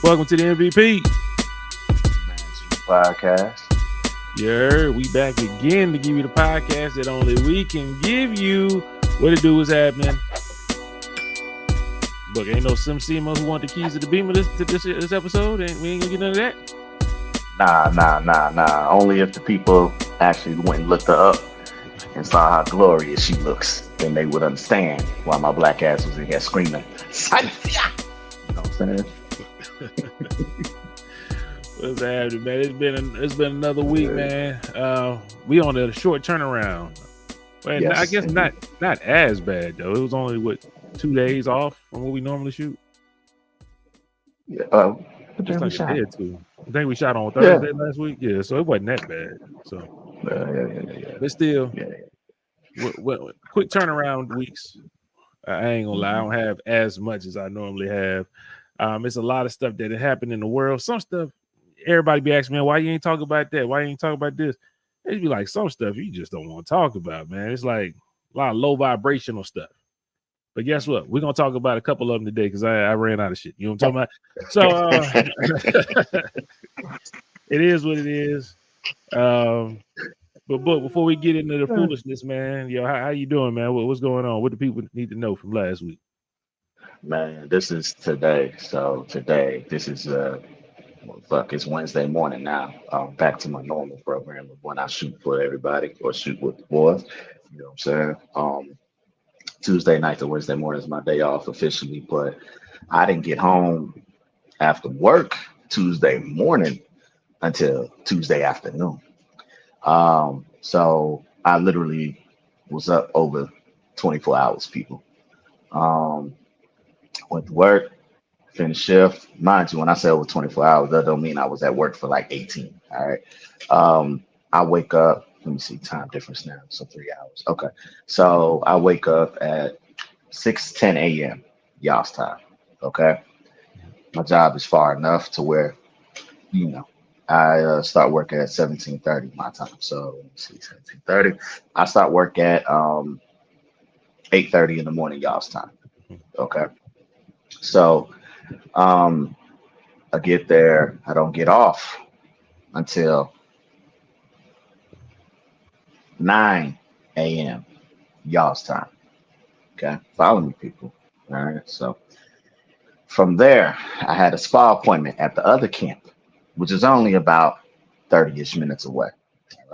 Welcome to the MVP Podcast. Yeah, we back again to give you the podcast that only we can give you. What it do is happening. Look, ain't no Sim Sema who want the keys to the beamer this episode. We ain't gonna get none of that. Nah. Only if the people actually went and looked her up and saw how glorious she looks, then they would understand why my black ass was in here screaming. You know what I'm saying? What's happening, man? It's been another week, man. We on a short turnaround. Well, yes, I guess not as bad though. It was only 2 days off from what we normally shoot. Yeah. Just like a day or two. I think we shot on Thursday last week. Yeah, so it wasn't that bad. So yeah. But still, quick turnaround weeks. I ain't gonna lie, I don't have as much as I normally have. It's a lot of stuff that happened in the world. Some stuff everybody be asking me, why you ain't talk about that? Why you ain't talk about this? It'd be like some stuff you just don't want to talk about, man. It's like a lot of low vibrational stuff. But guess what? We're gonna talk about a couple of them today because I ran out of shit. You know what I'm talking about? So it is what it is. But before we get into the foolishness, man, how you doing, man? What's going on? What do people need to know from last week? Man, this is today. So today, this is it's Wednesday morning now. Back to my normal program of when I shoot for everybody or shoot with the boys. You know what I'm saying? Tuesday night to Wednesday morning is my day off officially, but I didn't get home after work Tuesday morning until Tuesday afternoon. So I literally was up over 24 hours, people. Went to work, finished shift. Mind you, when I say over 24 hours, that don't mean I was at work for like 18. All right. I wake up. Let me see, time difference now. So 3 hours. Okay. So I wake up at 6:10 a.m. y'all's time. Okay. My job is far enough to where, I start work at 17:30 my time. So let me see, 17:30. I start work at 8:30 in the morning y'all's time. Okay. So I get there. I don't get off until 9 a.m. y'all's time. Okay. Follow me, people. All right. So from there, I had a spa appointment at the other camp, which is only about 30-ish minutes away.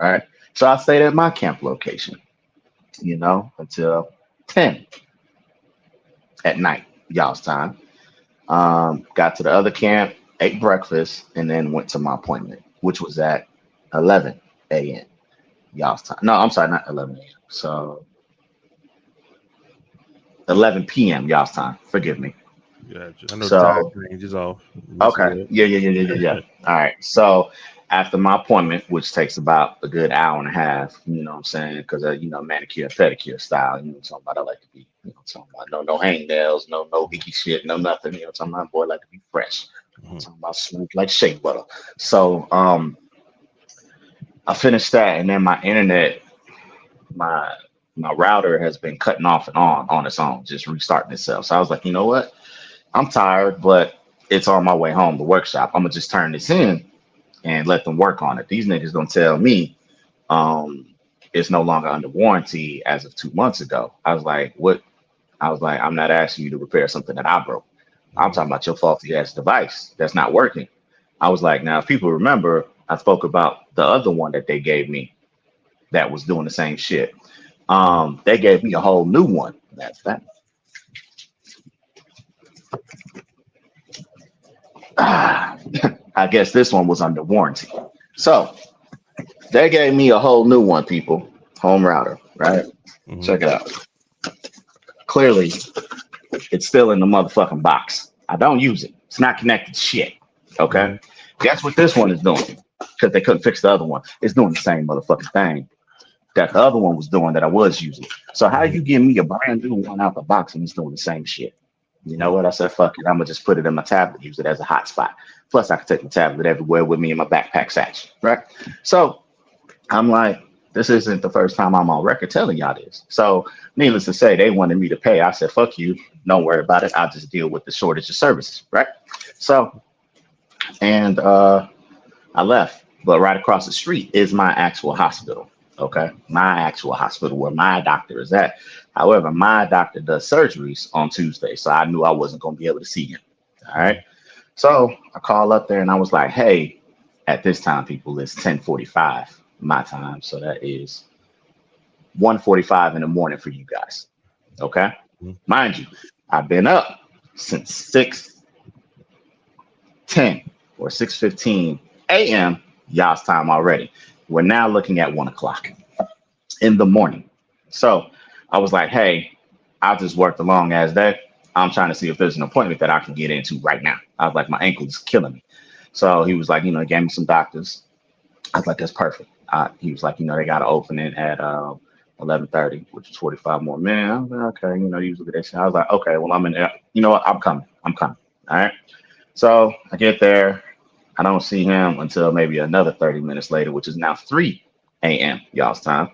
All right. So I stayed at my camp location, until 10 at night, y'all's time. Got to the other camp, ate breakfast, and then went to my appointment, which was at 11 a.m. y'all's time. No, I'm sorry, not 11 a.m. So 11 p.m. y'all's time. Forgive me. Gotcha. I know the time range is off. Okay. Yeah. All right. So after my appointment, which takes about a good hour and a half, you know what I'm saying? Because, manicure and pedicure style, you know what I'm talking about? I like to be, talking about no hangnails, no icky shit, no nothing. You know what I'm talking about? Boy, I like to be fresh. I'm talking about smooth like shea butter. So I finished that, and then my internet, my router has been cutting off and on its own, just restarting itself. So I was like, you know what? I'm tired, but it's on my way home, the workshop. I'm gonna just turn this in and let them work on it. These niggas don't tell me it's no longer under warranty as of 2 months ago. I was like, what? I was like, I'm not asking you to repair something that I broke. I'm talking about your faulty ass device that's not working. I was like, now, if people remember, I spoke about the other one that they gave me that was doing the same shit. They gave me a whole new one. That's that. I guess this one was under warranty. So they gave me a whole new one, people. Home router, right? Mm-hmm. Check it out. Clearly, it's still in the motherfucking box. I don't use it. It's not connected to shit. Okay? Mm-hmm. Guess what this one is doing? Because they couldn't fix the other one. It's doing the same motherfucking thing that the other one was doing that I was using. So how you give me a brand new one out the box and it's doing the same shit? You know what? I said, fuck it. I'm going to just put it in my tablet, use it as a hotspot. Plus, I can take my tablet everywhere with me in my backpack satchel, right? So I'm like, this isn't the first time I'm on record telling y'all this. So needless to say, they wanted me to pay. I said, fuck you. Don't worry about it. I'll just deal with the shortage of services, right? So and I left. But right across the street is my actual hospital. Okay, my actual hospital where my doctor is at. However, my doctor does surgeries on Tuesday, so I knew I wasn't going to be able to see him. All right. So I called up there and I was like, hey, at this time, people, it's 10:45 my time. So that is 1:45 in the morning for you guys. Okay. Mind you, I've been up since 6:10 or 6:15 a.m. y'all's time already. We're now looking at 1 o'clock in the morning. So I was like, hey, I'll just work the long ass day. I'm trying to see if there's an appointment that I can get into right now. I was like, my ankle is killing me. So he was like, he gave me some doctors. I was like, that's perfect. He was like, they got to open it at 11:30, which is 45 more minutes. I was like, okay, you look at that shit. I was like, okay, well, I'm in there. You know what? I'm coming. All right. So I get there. I don't see him until maybe another 30 minutes later, which is now 3 a.m. y'all's time.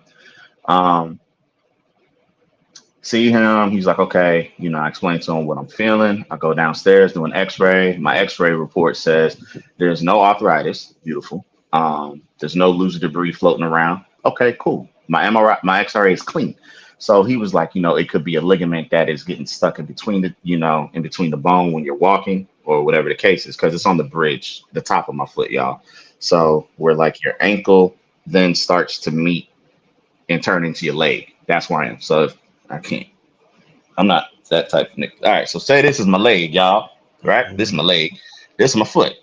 See him. He's like, okay, I explain to him what I'm feeling. I go downstairs, do an x-ray. My x-ray report says there's no arthritis. Beautiful. There's no loose debris floating around. Okay, cool. My MRI, my x-ray is clean. So he was like, it could be a ligament that is getting stuck in between the bone when you're walking or whatever the case is, because it's on the bridge, the top of my foot, y'all. So where like your ankle then starts to meet and turn into your leg. That's where I am. So I'm not that type of nigga. All right. So say this is my leg, y'all. Right? This is my leg. This is my foot.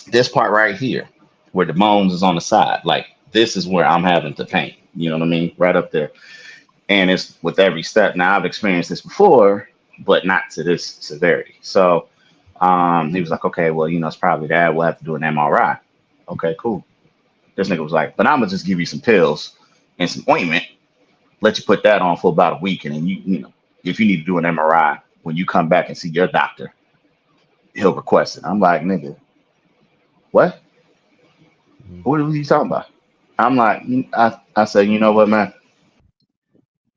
This part right here, where the bones is on the side. Like this is where I'm having the pain. You know what I mean? Right up there. And it's with every step. Now I've experienced this before, but not to this severity. So he was like, okay, well, it's probably that. We'll have to do an MRI. Okay, cool. This nigga was like, but I'm gonna just give you some pills and some ointment, let you put that on for about a week, and then if you need to do an MRI when you come back and see your doctor, he'll request it. I'm like, nigga, what? What are you talking about? I'm like, I said, you know what, man?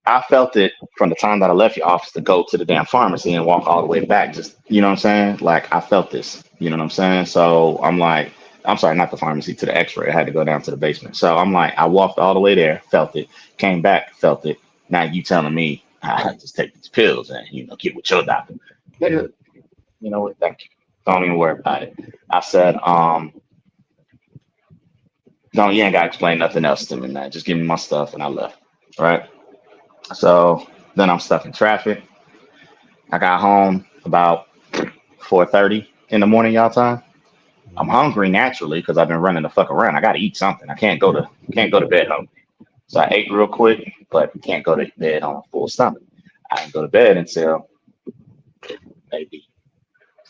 I felt it from the time that I left your office to go to the damn pharmacy and walk all the way back. Just, you know what I'm saying? Like, I felt this, you know what I'm saying? So I'm like, I'm sorry, not the pharmacy, to the x-ray. I had to go down to the basement. So I'm like, I walked all the way there, felt it, came back, felt it. Now you telling me I just take these pills and, get with your doctor. Nigga, you know what? Thank you. Don't even worry about it. I said, no, you ain't got to explain nothing else to me, man. Just give me my stuff and I left. Right. So then I'm stuck in traffic. I got home about 4:30 in the morning, y'all time. I'm hungry naturally because I've been running the fuck around. I got to eat something. I can't go to bed hungry. So I ate real quick, but can't go to bed on a full stomach. I didn't go to bed until maybe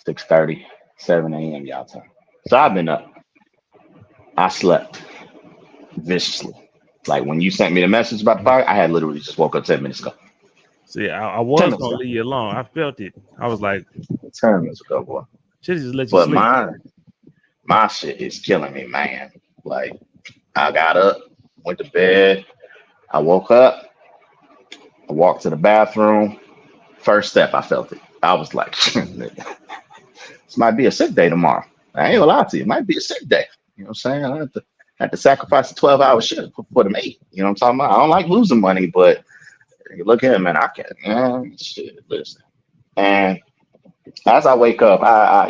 6:30, 7 a.m. y'all time. So I've been up. I slept viciously. Like when you sent me the message about the fire, I had literally just woke up 10 minutes ago. See, I was going to leave you alone. I felt it. I was like, 10 minutes ago, boy. Should just let you sleep. My shit is killing me, man. Like, I got up, went to bed. I woke up. I walked to the bathroom. First step, I felt it. I was like, this might be a sick day tomorrow. I ain't gonna lie to you. It might be a sick day. You know what I'm saying? I have to sacrifice a 12-hour shift for them 8. You know what I'm talking about? I don't like losing money, but look at him, man. I can't. Shit, listen. And as I wake up, I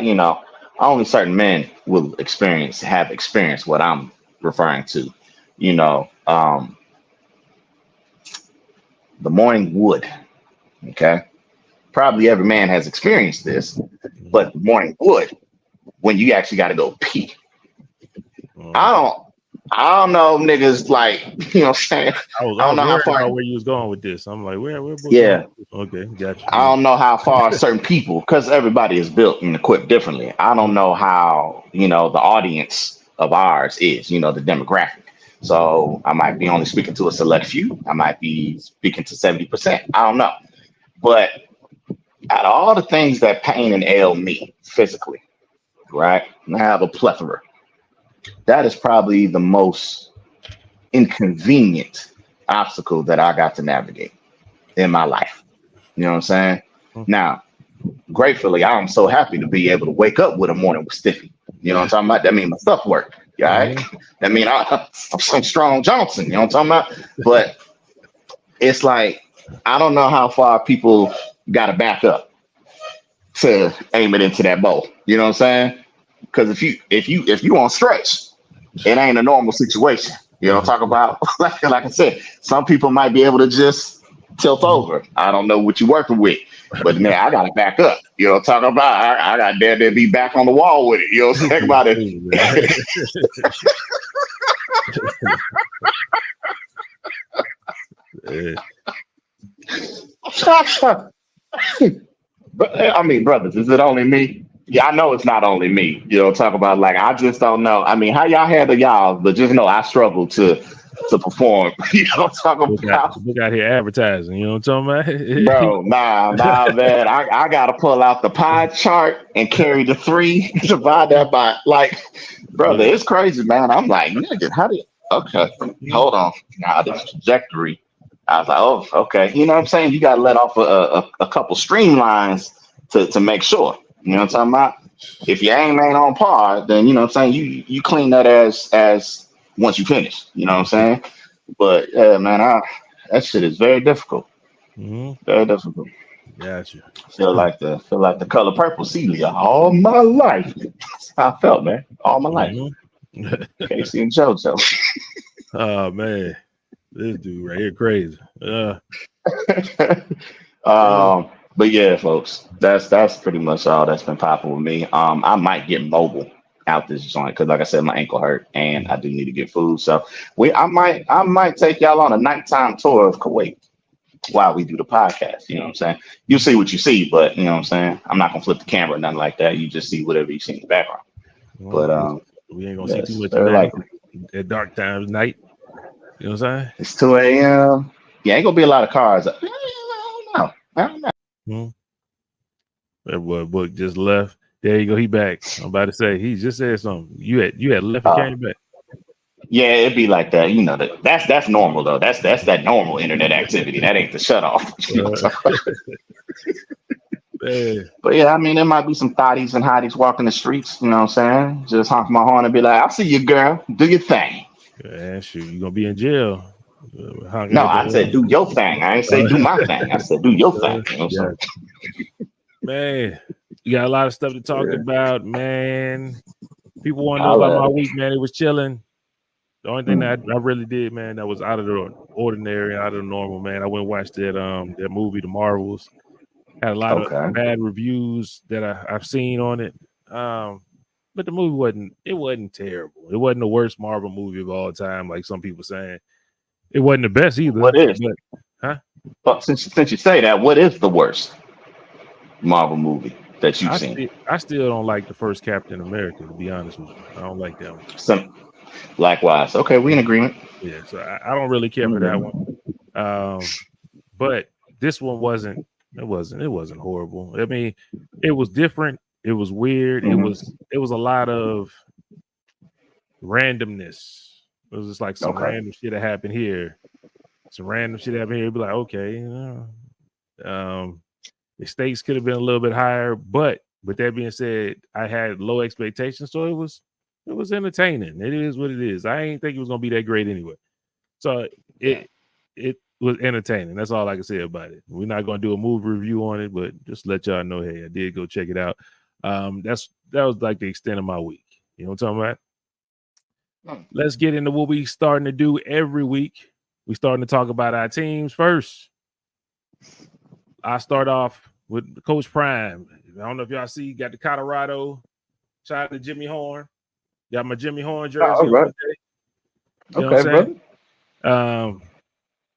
only certain men will have experienced what I'm referring to. The morning wood. Okay. Probably every man has experienced this, but the morning wood, when you actually got to go pee. I don't know, niggas, like, you know what I'm saying? I don't know how far where you was going with this. I'm like, where yeah. Okay, gotcha. I don't know how far certain people, because everybody is built and equipped differently. I don't know how, the audience of ours is, the demographic. So I might be only speaking to a select few. I might be speaking to 70%. I don't know. But out of all the things that pain and ail me physically, right? I have a plethora. That is probably the most inconvenient obstacle that I got to navigate in my life. You know what I'm saying? Now, gratefully, I'm so happy to be able to wake up with a morning with Stiffy. You know what I'm talking about? That mean my stuff work. Yeah, right? That mean I'm some strong Johnson. You know what I'm talking about? But it's like I don't know how far people got to back up to aim it into that bowl. You know what I'm saying? Because if you on stretch, it ain't a normal situation. You know, talk about like I said, some people might be able to just tilt over. I don't know what you're working with, but man, I gotta back up. You know, talk about I got dare to be back on the wall with it. You know, what I'm saying about it. But I mean, brothers, is it only me? Yeah, I know it's not only me. You know, talk about like I just don't know. I mean, how y'all handle y'all, but just know I struggle to perform. You know, talk about we got here advertising. You know what I'm talking about, bro. Nah, man. I gotta pull out the pie chart and carry the 3, divide that by like, brother. It's crazy, man. I'm like, nigga, how do you? Okay, hold on. Now this trajectory. I was like, oh, okay. You know what I'm saying? You got to let off a couple streamlines to make sure. You know what I'm talking about? If your aim ain't on par, then you know what I'm saying. You clean that as once you finish. You know what I'm saying? But yeah, man, that shit is very difficult. Very difficult. Gotcha. Feel like the color purple Celia all my life. That's how I felt, man. All my life. Casey and JoJo. Oh man. This dude right here crazy. But yeah, folks, that's pretty much all that's been popping with me. I might get mobile out this joint because, like I said, my ankle hurt and I do need to get food. So I might take y'all on a nighttime tour of Kuwait while we do the podcast. You know what I'm saying? You see what you see, but you know what I'm saying. I'm not gonna flip the camera or nothing like that. You just see whatever you see in the background. But we ain't gonna see too much like at dark times night. You know what I'm saying? It's 2 a.m. Yeah, ain't gonna be a lot of cars. I don't know. That boy just left. There you go. He back. I'm about to say he just said something. You had left and came back. Yeah, it'd be like that. You know that's normal though. That's that normal internet activity. That ain't the shut off. But yeah, I mean, there might be some thotties and hotties walking the streets. You know what I'm saying? Just honk my horn and be like, "I'll see you, girl. Do your thing." Yeah, shoot, you gonna be in jail. No, I said do your thing. I ain't say do my thing. I said do your thing. You know what I'm saying? Man, you got a lot of stuff to talk about, man. People want to know about my week, man. It was chilling. The only thing that I really did, man, that was out of the ordinary, out of the normal, man. I went and watched that movie, The Marvels. Had a lot of bad reviews that I've seen on it. But the movie wasn't terrible. It wasn't the worst Marvel movie of all time, like some people saying. It wasn't the best either. What is? But, But since you say that, what is the worst Marvel movie that you've seen? I still don't like the first Captain America, to be honest with you. I don't like that one. Likewise. Okay, we in agreement. Yeah, so I don't really care for that one. But this one wasn't horrible. I mean, it was different. It was weird. It was a lot of randomness. It was just like some random shit that happened here. Some random shit happened here. It'd be like, okay, the stakes could have been a little bit higher, but with that being said, I had low expectations, so it was entertaining. It is what it is. I ain't think it was gonna be that great anyway. So it was entertaining. That's all I can say about it. We're not gonna do a movie review on it, but just let y'all know, hey, I did go check it out. That was like the extent of my week. You know what I'm talking about? Let's get into what we starting to do every week. We starting to talk about our teams first. I start off with Coach Prime. I don't know if y'all see, got the Colorado. Shout out to Jimmy Horn. Got my Jimmy Horn jersey on today. You know what I'm saying?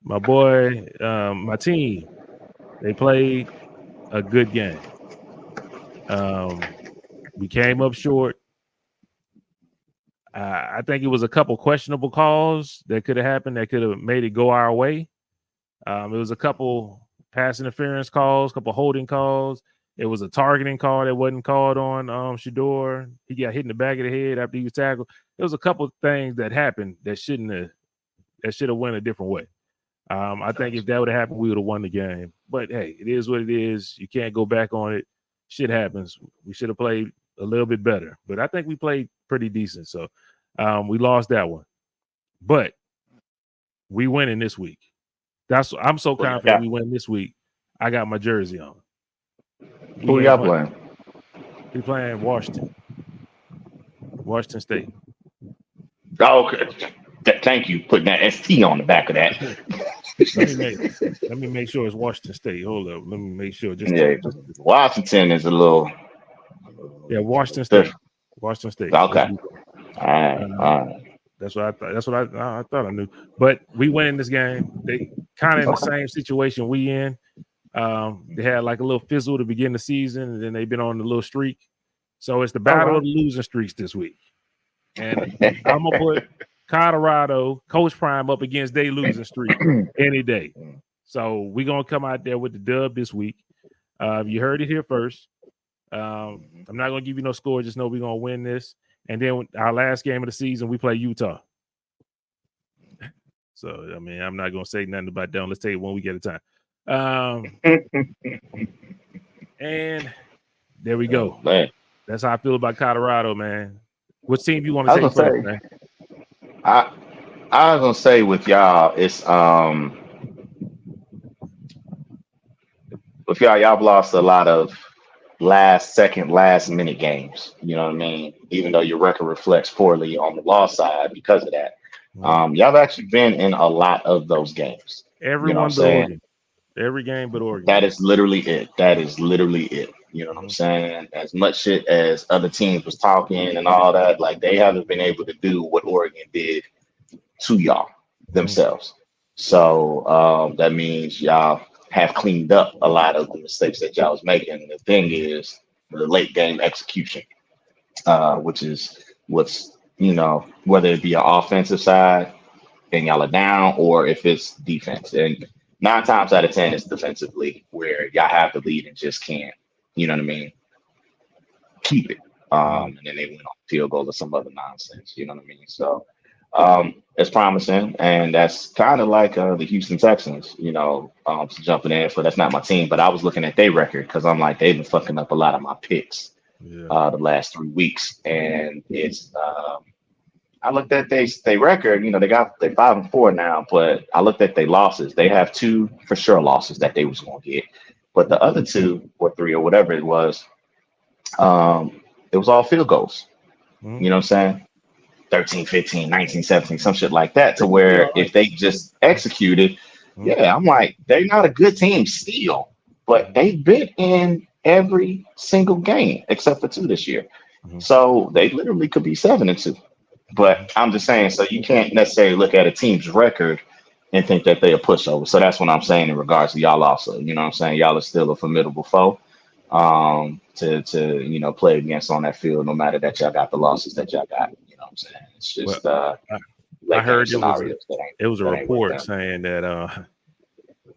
My boy, my team, they played a good game. We came up short. I think it was a couple questionable calls that could have happened that could have made it go our way. It was a couple pass interference calls, a couple holding calls. It was a targeting call that wasn't called on Shador. He got hit in the back of the head after he was tackled. There was a couple things that happened that should have went a different way. I think if that would have happened, we would have won the game. But hey, it is what it is. You can't go back on it. Shit happens. We should have played a little bit better, but I think we played pretty decent. So we lost that one, but we winning this week. I'm so confident we win this week. I got my jersey on. Who y'all playing? We playing Washington State. Oh, okay. Thank you putting that ST on the back of that. let me make sure it's Washington State. Hold up. Let me make sure. Washington is a little. Yeah, Washington State. Washington State. Okay. All right. That's what I thought. That's what I thought I knew. But we win this game. They kind of in the same situation we in. They had like a little fizzle to begin the season, and then they've been on a little streak. So it's the battle of the losing streaks this week. And I'm gonna put Colorado, Coach Prime up against their losing streak any day. So we're gonna come out there with the dub this week. You heard it here first. I'm not gonna give you no score, just know we're gonna win this. And then our last game of the season, we play Utah. So I mean, I'm not gonna say nothing about that. Let's tell you when we get a time. And there we go. Man. That's how I feel about Colorado, man. What team you want to take first, man? I was gonna say with y'all, it's with y'all lost a lot of last minute games. You know what I mean? Even though your record reflects poorly on the loss side because of that. Y'all have actually been in a lot of those games. Everyone but Oregon. Every game but Oregon. That is literally it. You know what I'm saying? As much shit as other teams was talking and all that, like they haven't been able to do what Oregon did to y'all themselves. So that means y'all have cleaned up a lot of the mistakes that y'all was making. And the thing is the late game execution, which is what's, whether it be an offensive side and y'all are down, or if it's defense. And 9 times out of 10 it's defensively where y'all have the lead and just can't, you know what I mean, keep it. And then they went on field goal or some other nonsense, you know what I mean? So it's promising, and that's kind of like the Houston Texans, jumping in for, that's not my team, but I was looking at their record because I'm like, they've been fucking up a lot of my picks the last 3 weeks, and it's I looked at their record. They're 5-4 now, but I looked at their losses. They have 2 for sure losses that they was gonna get, but the other 2 or 3 or whatever it was all field goals. You know what I'm saying? 13, 15, 19, 17, some shit like that, to where if they just executed, I'm like, they're not a good team still, but they've been in every single game except for 2 this year. So they literally could be 7-2. But I'm just saying, so you can't necessarily look at a team's record and think that they're a pushover. So that's what I'm saying in regards to y'all also. You know what I'm saying? Y'all are still a formidable foe to play against on that field, no matter that y'all got the losses that y'all got. You know what I'm saying? It's just I heard it was a report saying that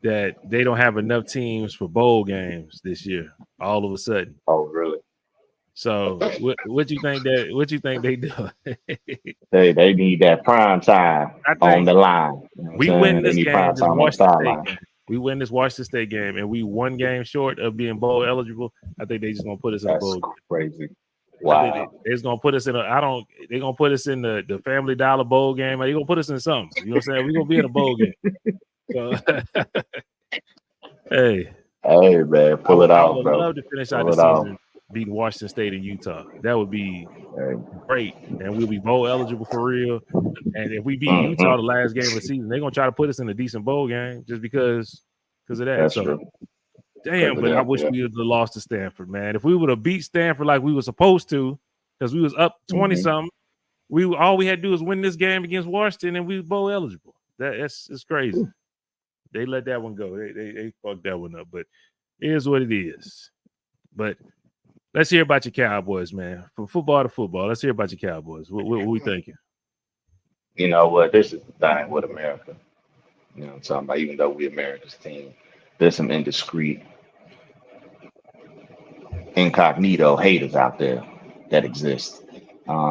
that they don't have enough teams for bowl games this year, all of a sudden. Oh, really? So what you think they do? they need that prime time on the line. You know we win this game, we win this Washington State game, and we 1 game short of being bowl eligible. I think they just gonna put us in a bowl game. Crazy. Wow. They're just gonna put us in they're gonna put us in the Family Dollar bowl game. They're gonna put us in something. You know what I'm saying? We're gonna be in a bowl game. So hey man, pull it out, bro. I would love to finish out the season beating Washington State and Utah. That would be great, and we'll be bowl eligible for real. And if we beat Utah the last game of the season, they're gonna try to put us in a decent bowl game just because of that. That's true. Damn, but I wish we would have lost to Stanford, man. If we would have beat Stanford like we were supposed to, because we was up 20 something, all we had to do was win this game against Washington, and we was bowl eligible. It's crazy. They let that one go. They fucked that one up, but it is what it is. But let's hear about your Cowboys, man. From football to football, let's hear about your Cowboys. What we thinking? You know what? This is the thing with America. You know what I'm talking about? Even though we're America's team, there's some indiscreet, incognito haters out there that exist.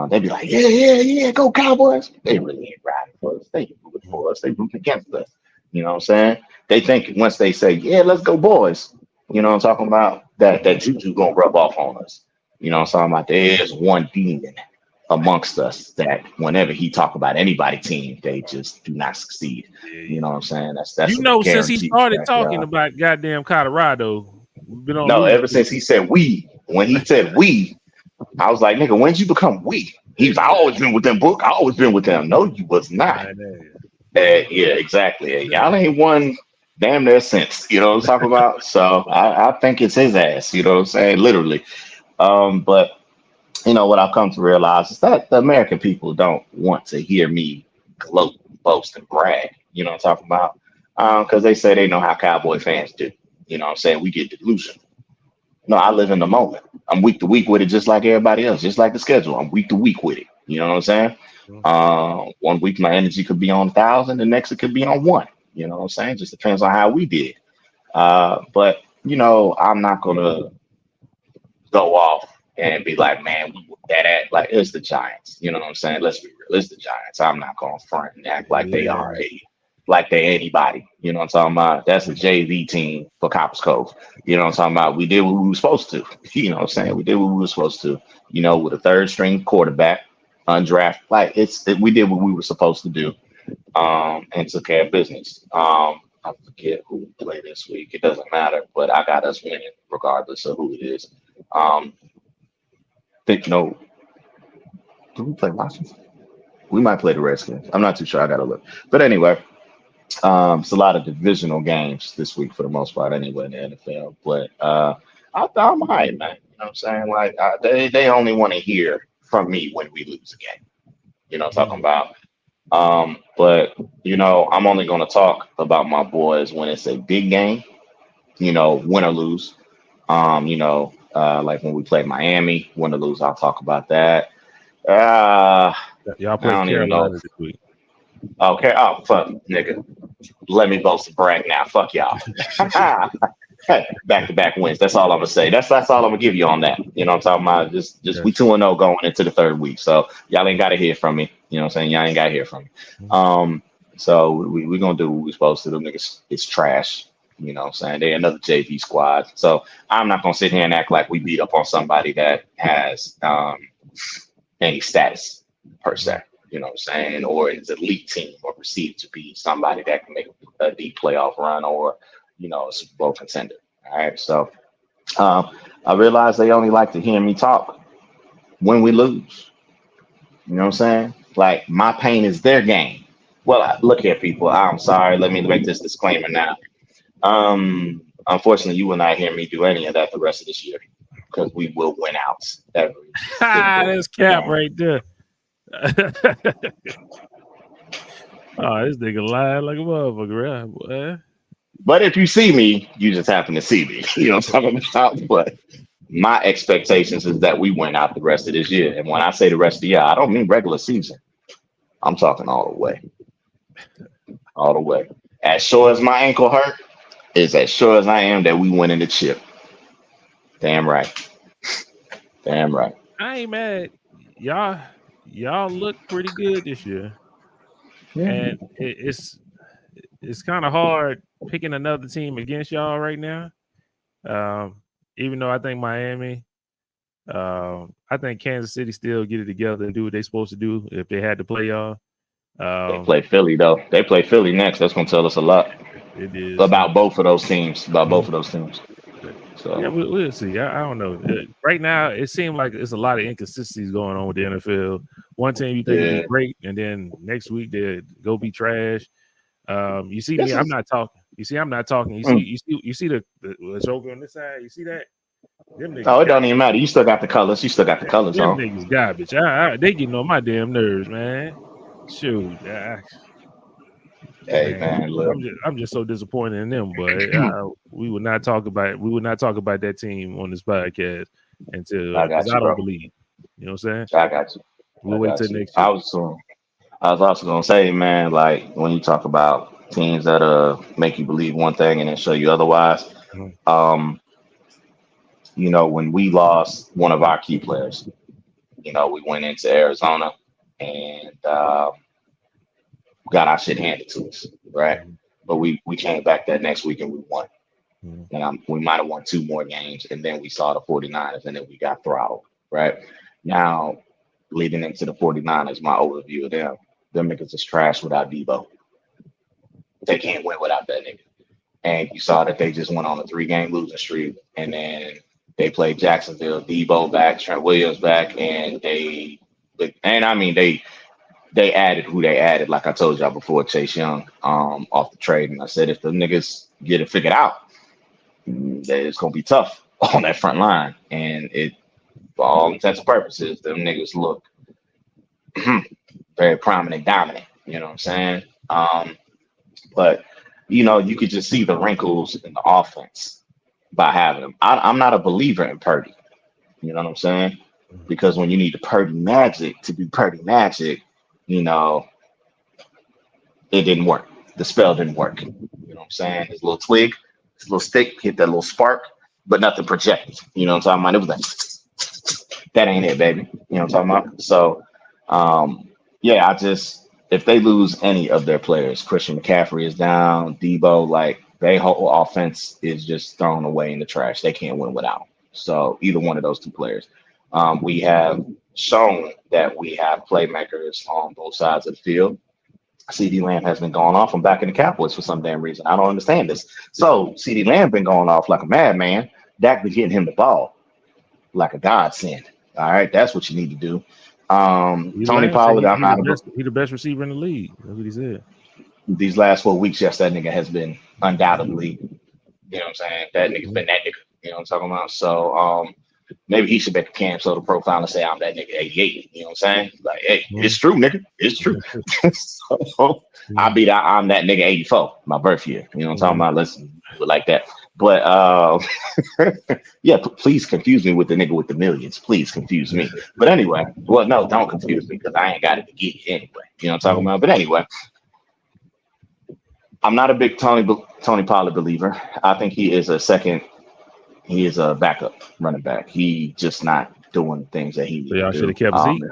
They be like, yeah, go Cowboys. They really ain't riding for us. They ain't rooting for us. They rooting against us. You know what I'm saying? They think once they say, yeah, let's go boys, you know what I'm talking about, that juju gonna rub off on us. You know what I'm talking about? There is one demon amongst us that whenever he talk about anybody team, they just do not succeed. Yeah. You know what I'm saying? That's You a know, since he guaranteed started fact, talking y'all. about goddamn Colorado, we've been on No, lose. ever since he said we, when he said we, I was like, nigga, when did you become we? He was, I always been with them book. I always been with them. No, you was not. Yeah, exactly. Y'all ain't won damn near since. You know what I'm talking about? So I think it's his ass. You know what I'm saying? Literally. But you know what I've come to realize is that the American people don't want to hear me gloat, boast, and brag. You know what I'm talking about? Because they say they know how Cowboy fans do. You know what I'm saying? We get delusional. No, I live in the moment. I'm week to week with it, just like everybody else, just like the schedule. I'm week to week with it. You know what I'm saying? One week my energy could be on 1,000, the next it could be on one. You know what I'm saying? Just depends on how we did. But you know, I'm not gonna go off and be like, man, we whooped that at like it's the Giants. You know what I'm saying? Let's be real, it's the Giants. I'm not gonna front and act like they are like they anybody. You know what I'm talking about? That's a JV team for Coppers Cove. You know what I'm talking about? We did what we were supposed to. You know what I'm saying? We did what we were supposed to. You know, with a third string quarterback, undrafted. Like we did what we were supposed to do. And took care of business. I forget who we play this week. It doesn't matter, but I got us winning regardless of who it is. Think no, do we play Washington? We might play the Redskins. I'm not too sure. I gotta look. But anyway, it's a lot of divisional games this week for the most part, anyway, in the NFL. But I'm all right, man. You know what I'm saying? Like they only want to hear from me when we lose a game. You know what I'm talking about? But you know, I'm only gonna talk about my boys when it's a big game. You know, win or lose. Like when we played Miami, win or lose, I'll talk about that. Uh, Y'all I play don't even know. Carolina this week. Okay. Oh, fuck, nigga. Let me boast and brag now. Fuck y'all. Back to back wins. That's all I'm gonna say. That's all I'm gonna give you on that. You know what I'm talking about? Just we Yes. 2-0 going into the third week. So y'all ain't gotta hear from me. You know what I'm saying? Y'all ain't gotta hear from me. So we gonna do what we supposed to. Them niggas it's trash. You know what I'm saying? They another JV squad. So I'm not gonna sit here and act like we beat up on somebody that has any status per se. You know what I'm saying? Or is elite team or perceived to be somebody that can make a deep playoff run or, you know, a Super Bowl contender. All right. So I realize they only like to hear me talk when we lose. You know what I'm saying? Like my pain is their gain. Well, look here, people. I'm sorry. Let me make this disclaimer now. Unfortunately, you will not hear me do any of that the rest of this year because we will win out every single That's cap game. right there. Oh, this nigga lying like a motherfucker, right, boy? But if you see me, you just happen to see me. You know what I'm talking about? But my expectations is that we win out the rest of this year. And when I say the rest of the year, I don't mean regular season. I'm talking all the way. All the way. As sure as my ankle hurt, is as sure as I am that we winning the chip. Damn right. Damn right. I ain't mad. Y'all look pretty good this year, Yeah. and it's kind of hard picking another team against y'all right now. Um, Even though I think Miami, I think Kansas City still get it together and do what they're supposed to do if they had to play y'all. They play Philly though. They play Philly next. That's gonna tell us a lot It is. about both of those teams. About both of those teams. Yeah, So we'll see. I don't know. Right now, it seems like it's a lot of inconsistencies going on with the NFL. One team you think will be yeah. great, and then next week they go be trash. You see me? This I'm is not talking. You see, I'm not talking. mm. You see the joker on this side. You see that? Them Oh, niggas it got don't even matter. You still got the colors. You still got the colors them on. niggas garbage. They getting on my damn nerves, man. Shoot, Hey man. man, look. I'm just so disappointed in them. But we would not talk about that team on this podcast until I because got I you, don't bro. believe. You know what I'm saying? I got you. We'll I wait got till you. next year. I was also gonna say, man, like when you talk about teams that make you believe one thing and then show you otherwise, Mhm. um, you know, when we lost one of our key players, you know, we went into Arizona and got our shit handed to us, right? Mhm. But we came back that next week and we won. And we might have won 2 more games, and then we saw the 49ers, and then we got throttled, right? Now, leading into the 49ers, my overview of them, niggas is trash without Debo. They can't win without that nigga. And you saw that they just went on a 3-game losing streak, and then they played Jacksonville, Debo back, Trent Williams back, and they added who they added, like I told y'all before, Chase Young, off the trade. And I said, if the niggas get it figured out, it's gonna be tough on that front line. And it, for all intents and purposes, them niggas look very prominent, dominant. You know what I'm saying? But you could just see the wrinkles in the offense by having them. I'm not a believer in Purdy. You know what I'm saying? Because when you need the Purdy magic to do Purdy magic, it didn't work. The spell didn't work. You know what I'm saying? His little twig, his little stick hit that little spark, but nothing projected. You know what I'm talking about? It was like, that ain't it, baby. You know what I'm talking about? So, if they lose any of their players, Christian McCaffrey is down, Debo, like their whole offense is just thrown away in the trash. They can't win without them. So either one of those 2 players. We have shown that we have playmakers on both sides of the field. CeeDee Lamb has been going off. I'm back in the Cowboys for some damn reason. I don't understand this. So CeeDee Lamb been going off like a madman. Dak been getting him the ball like a godsend. All right, that's what you need to do. Tony Pollard, he's the best receiver in the league. That's what he said. These last 4 weeks, yes, that nigga has been undoubtedly, you know what I'm saying? That nigga's been that nigga, you know what I'm talking about? So maybe he should make a Cam Soda profile and say I'm that nigga 88. You know what I'm saying? Like, hey, it's true, nigga. It's true. So I'm that nigga 84, my birth year. You know what I'm talking about? Let's do it like that. But please confuse me with the nigga with the millions. Please confuse me. But anyway, well, no, don't confuse me because I ain't got it to get it anyway. You know what I'm talking about? But anyway, I'm not a big Tony Pollard believer. I think he is a backup running back. He just not doing things that he needs to do. Y'all should have kept Zeke.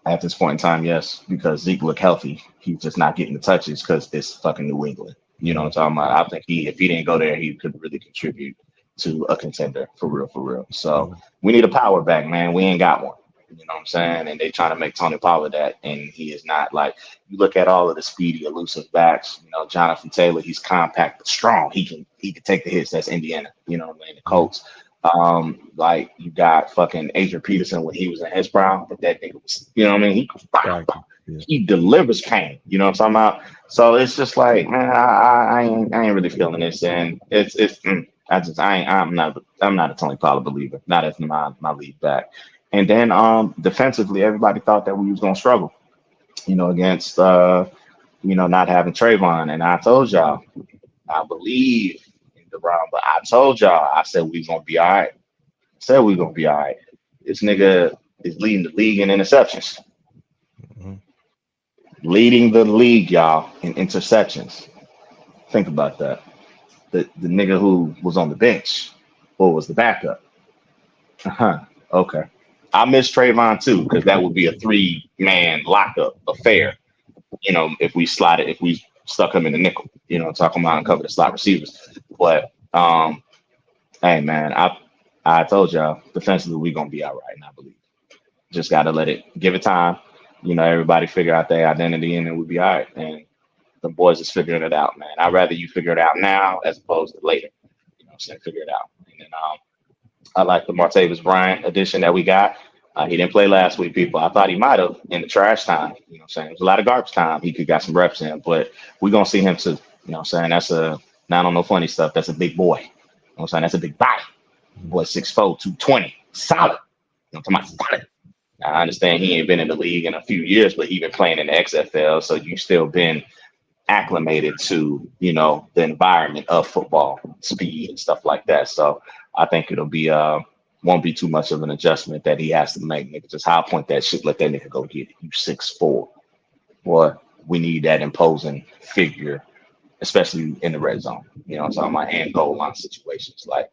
At this point in time, yes, because Zeke looked healthy. He's just not getting the touches because it's fucking New England. You know what I'm talking about? I think if he didn't go there, he could really contribute to a contender for real. So we need a power back, man. We ain't got one. You know what I'm saying? And they trying to make Tony Pollard that, and he is not. Like, you look at all of the speedy, elusive backs. Jonathan Taylor, he's compact but strong. He can take the hits. That's Indiana. You know what I mean? The Colts. Like, you got fucking Adrian Peterson when he was in his prime, but that nigga was, you know what I mean? He delivers pain. You know what I'm talking about? So it's just like, man, I ain't really feeling this, and I'm not a Tony Pollard believer. Not as my lead back. And then defensively, everybody thought that we was gonna struggle, against not having Trayvon. And I told y'all, I believe in DeBron, but I told y'all, I said we gonna be all right. This nigga is leading the league in interceptions. Leading the league, y'all, in interceptions. Think about that. The nigga who was on the bench or was the backup. Okay. I miss Trayvon too, because that would be a 3-man lockup affair. If we stuck him in the nickel, talking about and cover the slot receivers. But hey man, I told y'all defensively we're gonna be all right, and I believe. Just gotta give it time. Everybody figure out their identity, and then we'll be all right. And the boys is figuring it out, man. I'd rather you figure it out now as opposed to later. Figure it out. And then I like the Martavis Bryant addition that we got. He didn't play last week, people. I thought he might have in the trash time. It was a lot of garbage time. He could got some reps in, but we're gonna see him too. That's not on no funny stuff. That's a big boy. That's a big body. Boy, 6'4", 220, solid. I'm talking about solid. I understand he ain't been in the league in a few years, but he been playing in the XFL, so you still been acclimated to, the environment of football, speed and stuff like that. So I think it'll be won't be too much of an adjustment that he has to make. Nigga, just high point that shit, let that nigga go get it. You 6'4". Boy, we need that imposing figure, especially in the red zone. I'm talking about and goal line situations. Like,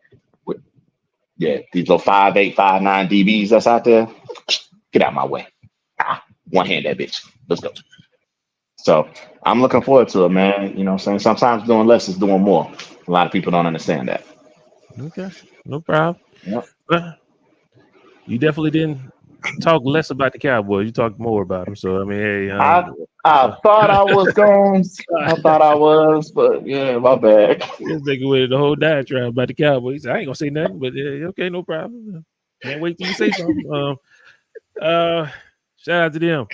these little 5'8", 5'9" DBs that's out there, get out my way. One hand that bitch. Let's go. So I'm looking forward to it, man. You know what I'm saying? Sometimes doing less is doing more. A lot of people don't understand that. Okay, no problem. Yep. Well, you definitely didn't talk less about the Cowboys. You talked more about them. So I mean, hey, I thought I was going. I thought I was, but yeah, my bad. this nigga with the whole diatribe about the Cowboys. I ain't gonna say nothing, but okay, no problem. Can't wait till you say something. Shout out to them.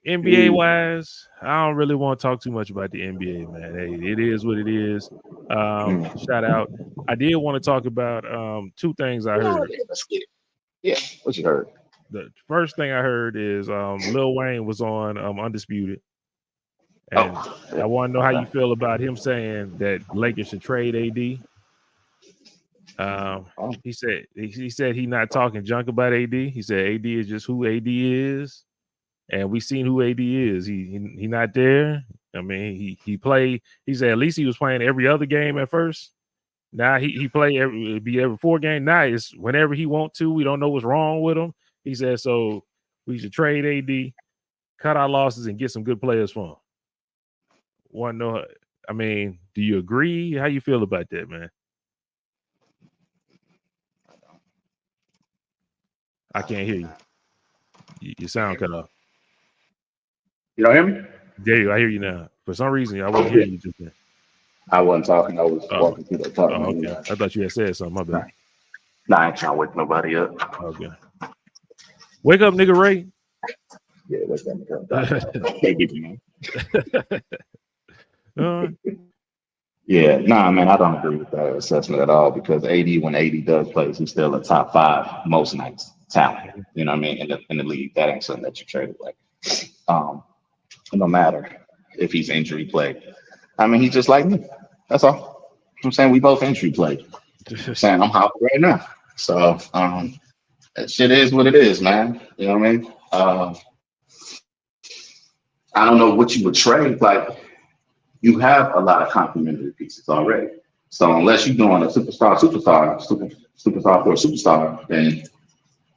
NBA wise, I don't really want to talk too much about the NBA, man. Hey, it is what it is. Shout out. I did want to talk about two things I heard. Let's get it. Yeah, what you heard? The first thing I heard is Lil Wayne was on Undisputed. And I want to know how you feel about him saying that Lakers should trade AD. He said he's not talking junk about AD. He said AD is just who AD is. And we seen who AD is. He not there. I mean, he played. He said at least he was playing every other game at first. Now he play every 4 game. Now it's whenever he want to. We don't know what's wrong with him. He said so. We should trade AD, cut our losses, and get some good players for him. Want to know? I mean, do you agree? How you feel about that, man? I can't hear you. Your sound cut off. You don't hear me? There you. I hear you now. For some reason, I wasn't hearing you just then. I wasn't talking. I was walking through the talk. Oh, okay. I thought you had said something. My bad. Nah, I ain't trying to wake nobody up. Okay. Wake up, nigga Ray. Yeah, wake that nigga up. Can't give you Yeah, nah, man, I don't agree with that assessment at all because AD, when AD does play, he's still a top 5 most nights talent. You know what I mean? In the league, that ain't something that you trade away. No matter if he's injury played. I mean, he's just like me. That's all. I'm saying we both injury played. I'm saying I'm hopping right now. So that shit is what it is, man. You know what I mean? I don't know what you would trade. Like, you have a lot of complementary pieces already. So unless you're doing a superstar for a superstar, then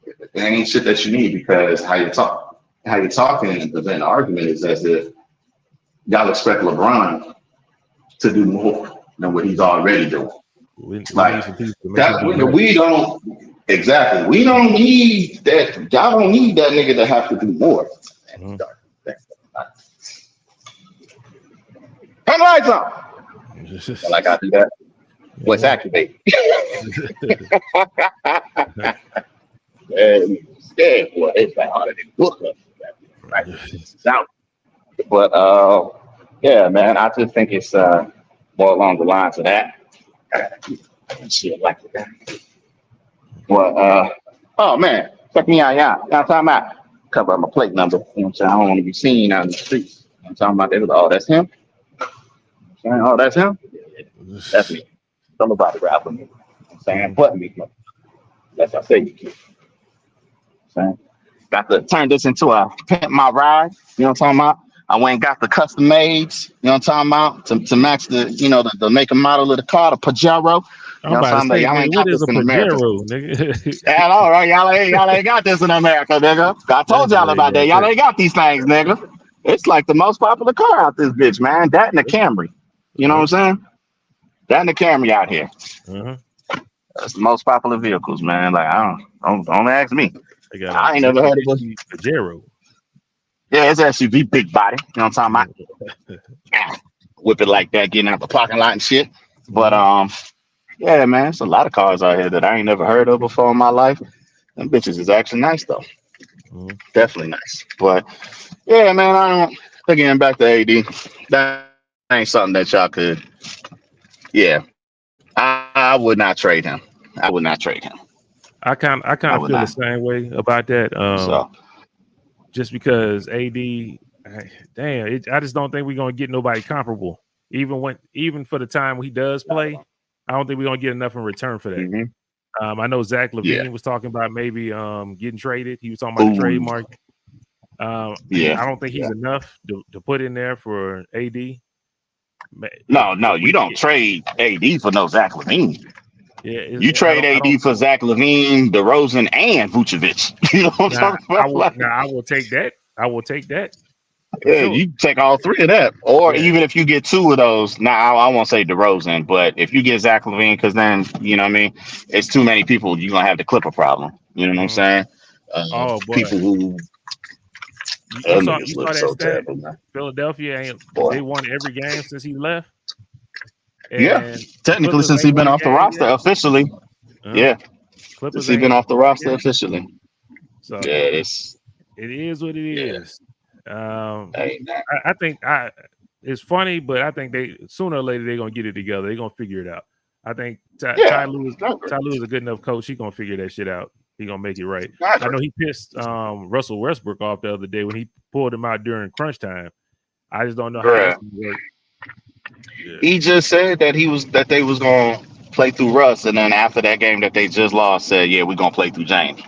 it ain't shit that you need because how you're talking, the argument is as if y'all expect LeBron to do more than what he's already doing. We don't exactly. We don't need that. Y'all don't need that nigga to have to do more. Mm-hmm. Turn the lights on. Like I do that. What's activated? Yeah, boy, it's like harder than book up. Right. But yeah, man, I just think it's more along the lines of that. Shit like that. Well, oh man, check me out, y'all. Y'all talking about cover up my plate number. You know what I'm saying? I don't want to be seen out in the streets. You know I'm talking about that. Oh, that's him. Oh, that's him. That's me. Somebody rap with me. I'm saying, put me. That's what I say you can. Saying, got to turn this into a pimp my ride. You know what I'm talking about? I went and got the custom mades. You know what I'm talking about? To match the, you know, the make and model of the car, the Pajero. You know what I'm saying? Y'all ain't got this in America. Yeah, all right, y'all ain't got this in America, nigga. I told y'all about that. Y'all ain't got these things, nigga. It's like the most popular car out this bitch, man. That and the Camry. You know what I'm saying? That and the Camry out here. That's the most popular vehicles, man. Like don't ask me. I ain't never heard of a Pajero. Yeah, it's SUV, big body. You know what I'm talking about? Whip it like that, getting out the parking lot and shit. But yeah, man, it's a lot of cars out here that I ain't never heard of before in my life. Them bitches is actually nice though. Definitely nice. But yeah, man, again, back to AD. That ain't something that y'all could. Yeah, I would not trade him. I would not trade him. I kind of feel the same way about that. Just because AD, damn, I just don't think we're gonna get nobody comparable. Even for the time when he does play, I don't think we're gonna get enough in return for that. I know Zach LaVine was talking about maybe getting traded. He was talking about the trade market. I don't think he's enough to put in there for AD. No, you don't trade AD for no Zach LaVine. Yeah, you trade AD for Zach LaVine, DeRozan, and Vucevic. You know what I'm talking about? I will take that. for Yeah, sure. you take all three of that, or Yeah. even if you get two of those. Now, I won't say DeRozan, but if you get Zach LaVine, because then you know what I mean, it's too many people. You're gonna have the Clipper problem. You know what I'm Mhm. saying? Oh boy, People who you them saw niggas you saw look that so stat. terrible, man. Philadelphia ain't Boy, they won every game since he left, yeah. and the Technically, Clippers since ain't he's been won a off the game roster yet. officially, Uh, yeah, since Clippers he's been ain't off the won a roster game, officially, so yeah. It's it is what it yeah. is. Um, Hey, man. I think it's funny, but I think they sooner or later they're gonna get it together. They're gonna figure it out. I think Yeah, I Ty agree. Lue is a good enough coach. He's gonna figure that shit out. He gonna make it right. I I agree. know he pissed Russell Westbrook off the other day when he pulled him out during crunch time. I just don't know how that's Bruh. gonna work. Yeah, He just said that they was gonna play through Russ, and then after that game that they just lost, said, "Yeah, we're gonna play through James."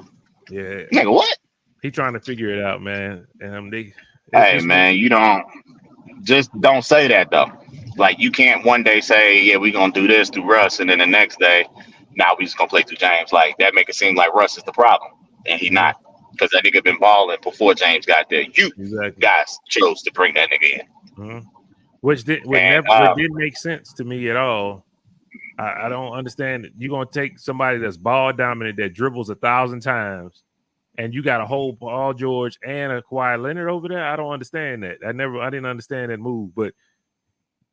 yeah. Nigga, what? He trying to figure it out, man. And Hey, it's man, you don't say that though. Like you can't one day say, "Yeah, we're gonna do this through Russ," and then the next day, now we just gonna play through James. Like that make it seem like Russ is the problem, and he mhm, not, because that nigga been balling before James got there. You exactly. guys chose to bring that nigga in, Mhm. and What didn't make sense to me at all. I don't understand it. You're gonna take somebody that's ball dominant that dribbles 1,000 times, and you got a whole Paul George and a Kawhi Leonard over there. I don't understand that. I didn't understand that move, but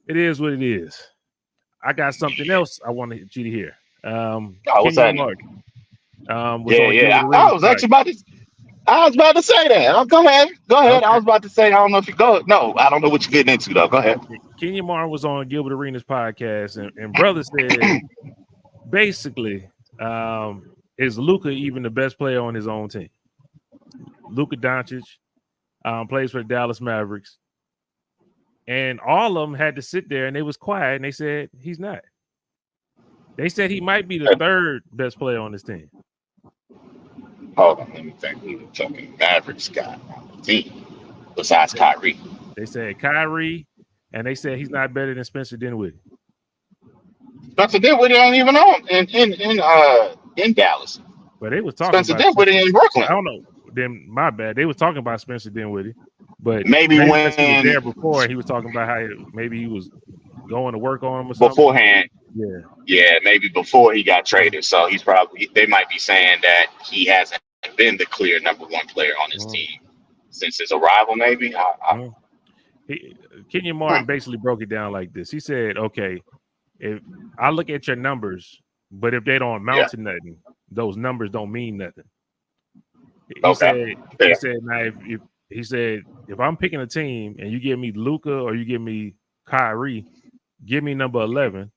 it is what it is. I got something else I wanted you to hear. oh, what's Kenyon happening? Martin was Yeah, on yeah. Gilbert I Arenas was podcast. actually about to. I was about to say that. Oh, go ahead. Go ahead. I Okay. was about to say, I don't know if you go. No, I don't know what you're getting into, though. Go ahead. Kenyon Martin was on Gilbert Arenas podcast, and brother said basically, is Luka even the best player on his own team? Luka Doncic plays for the Dallas Mavericks, and all of them had to sit there and they was quiet and they said he's not. They said he might be the third best player on this team. Hold on. Let me think. Who the fucking Mavericks got on the team besides Kyrie? They said Kyrie, and they said he's not better than Spencer Dinwiddie. Spencer Dinwiddie ain't even on in Dallas. But they was talking Spencer about Spencer. Dinwiddie in Brooklyn. I don't know. Then my bad. They was talking about Spencer Dinwiddie, but Maybe maybe because he was when there before, he was talking about how maybe he was going to work on him or something. beforehand. Yeah. Yeah, maybe before he got traded. So he's probably, they might be saying that he hasn't been the clear number one player on his Mhm. team since his arrival. Maybe. Mhm. Kenyon Martin basically broke it down like this. He said, "Okay, if I look at your numbers, but if they don't amount Yeah. to nothing, those numbers don't mean nothing." He said, Okay. "He Yeah. said now if he said if I'm picking a team and you give me Luka or you give me Kyrie, give me number 11."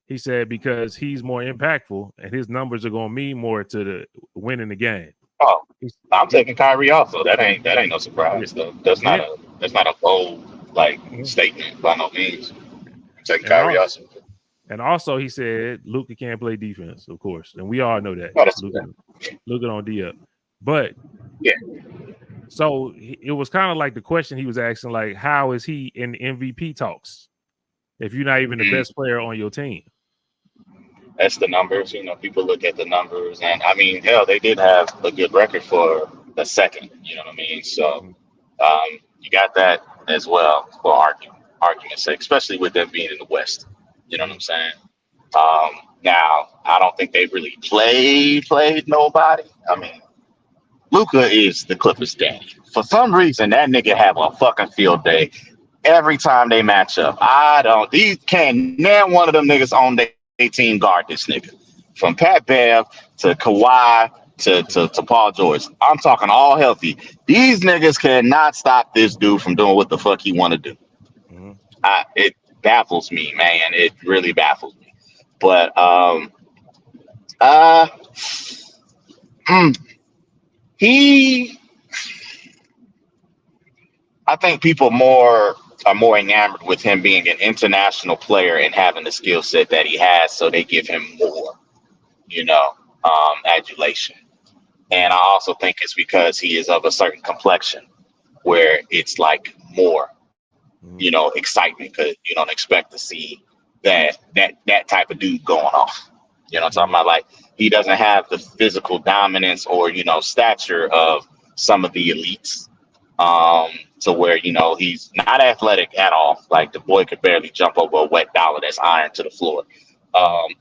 He said because he's more impactful and his numbers are going to mean more to the winning the game. Oh, He's, I'm he, taking Kyrie also. That ain't no yeah, surprise though. That's not yeah. a bold like Mhm. statement by no means. I'm taking And Kyrie also, also. and also he said Luka can't play defense, of course, and we all know that Oh, that's Luka on D up, but yeah. so it was kind of like the question he was asking, like, how is he in MVP talks if you're not even the Mhm. best player on your team? That's the numbers. You know, people look at the numbers, and I mean, hell, they did have a good record for the second. You know what I mean? So you got that as well for argument's sake, especially with them being in the West. You know what I'm saying? Now, I don't think they really played nobody. I mean, Luca is the Clippers' daddy. For some reason, that nigga have a fucking field day every time they match up. I don't. These can't none one of them niggas on their team guard this nigga. From Pat Bev to Kawhi to Paul George. I'm talking all healthy. These niggas cannot stop this dude from doing what the fuck he want to do. Mhm. It baffles me, man. It really baffles me. But uh, mm, he, I think people are more enamored with him being an international player and having the skill set that he has, so they give him more, you know, adulation. And I also think it's because he is of a certain complexion where it's like more, Mhm. excitement, because you don't expect to see that type of dude going off. You know what I'm talking about? Like he doesn't have the physical dominance or stature of some of the elites. to where, he's not athletic at all. Like the boy could barely jump over a wet dollar that's ironed to the floor.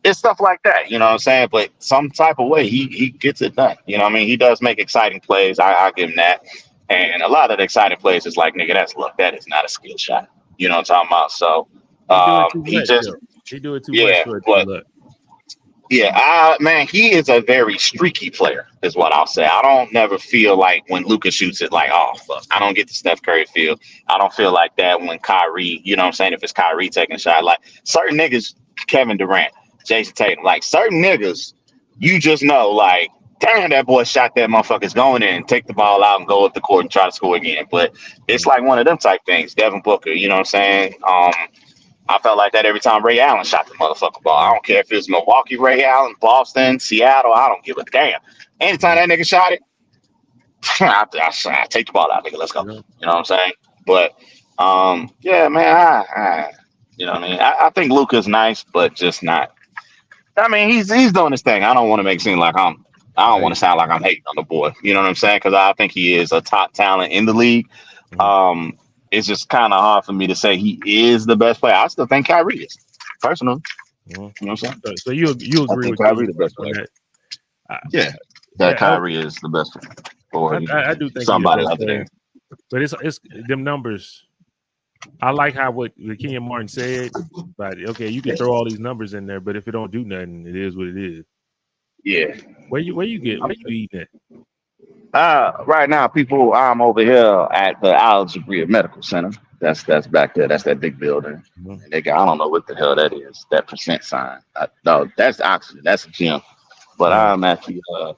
It's stuff like that, you know what I'm saying? But some type of way he gets it done. You know what I mean? He does make exciting plays. I give him that. And a lot of the exciting plays is like, nigga, that's luck. That is not a skill shot. You know what I'm talking about? So He do it too he much, just though. He do it too much yeah, for it to be but luck. yeah, man, he is a very streaky player, is what I'll say. I don't never feel like when Luka shoots it, like, oh fuck, I don't get the Steph Curry feel. I don't feel like that when Kyrie, you know what I'm saying? If it's Kyrie taking a shot, like certain niggas, Kevin Durant, Jason Tatum, like certain niggas, you just know, like, damn, that boy shot that motherfucker's going in, take the ball out and go up the court and try to score again. But it's like one of them type things. Devin Booker, you know what I'm saying? I felt like that every time Ray Allen shot the motherfucker ball. I don't care if it was Milwaukee, Ray Allen, Boston, Seattle. I don't give a damn. Anytime that nigga shot it, I take the ball out, nigga. Let's go. You know what I'm saying? But yeah, man, you know what I mean. I think Luka's nice, but just not. I mean, he's doing his thing. I don't want to make it seem like I don't want to sound like I'm hating on the boy. You know what I'm saying? Because I think he is a top talent in the league. It's just kind of hard for me to say he is the best player. I still think Kyrie is, personally. You know what I'm saying? So you agree I think with Kyrie me the best on player. that? That Kyrie is the best player. I do think somebody he's other than. But it's them numbers. I like how what Kenyon Martin said. But okay, you can throw all these numbers in there, but if it don't do nothing, it is what it is. Yeah. Where you eating at? Right now, people, I'm over here at the Algebria Medical Center. That's back there. That's that big building. And I don't know what the hell that is. That percent sign. No, that's oxygen. That's a gym. But I'm at the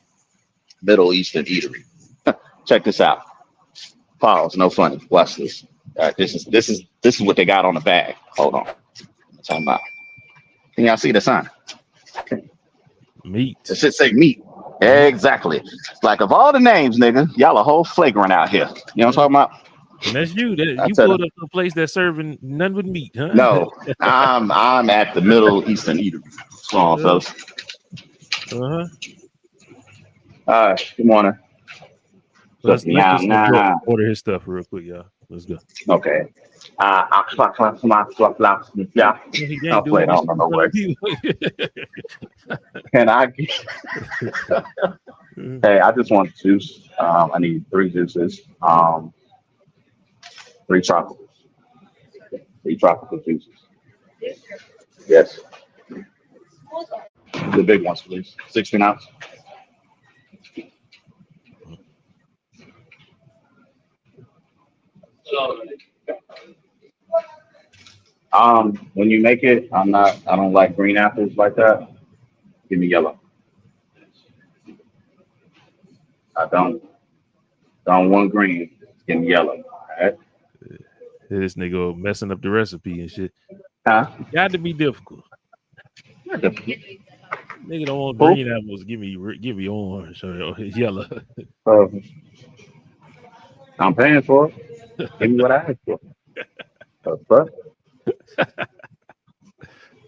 Middle Eastern Eatery. Check this out. Pause. No funny. Watch this. This is what they got on the bag. Hold on. I'm talking about. Can y'all see the sign? Meat. It should say meat. Exactly. Like of all the names, nigga, y'all a whole flagrant out here. You know what I'm talking about? And that's you. You pulled up to a place that's serving none but meat, huh? No, I'm at the Middle Eastern Eatery. Come on, fellas. All right, good morning. Let's order his stuff real quick, y'all. Let's go. Okay. He I'll play it on the words. Can I get... Hey, I just want juice. I need 3 juices. 3 tropicals. 3 tropical juices. Yes. The big ones, please. 16 ounce. When you make it, I don't like green apples like that. Give me yellow. I don't want green. Give me yellow. All right. This nigga messing up the recipe and shit. Huh? It got to be difficult. Nigga don't want green apples. Give me orange or yellow. I'm paying for it. Give me what I asked for. Fuck.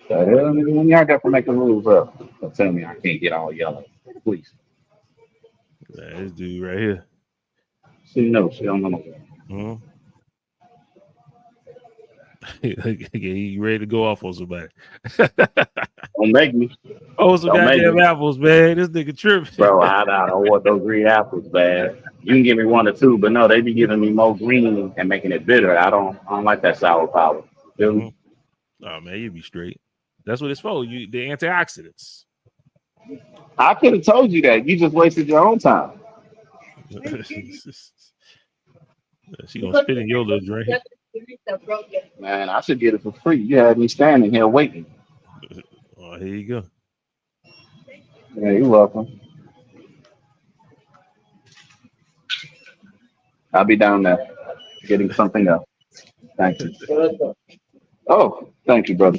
When y'all got to make the rules up, tell me I can't get all yellow, please. This dude right here. She knows. She don't know. He ready to go off on somebody. Don't make me. Oh, some goddamn apples, man. This nigga tripping. Bro, I don't want those green apples, man. You can give me 1 or 2, but no, they be giving me more green and making it bitter. I don't like that sour power. Oh man, you be straight. That's what it's for. The antioxidants. I could have told you that. You just wasted your own time. She gonna spit in your little drink. Man, I should get it for free. You had me standing here waiting. Oh, here you go. Yeah, you're welcome. I'll be down there getting something else. Thank you. Oh, thank you, brother.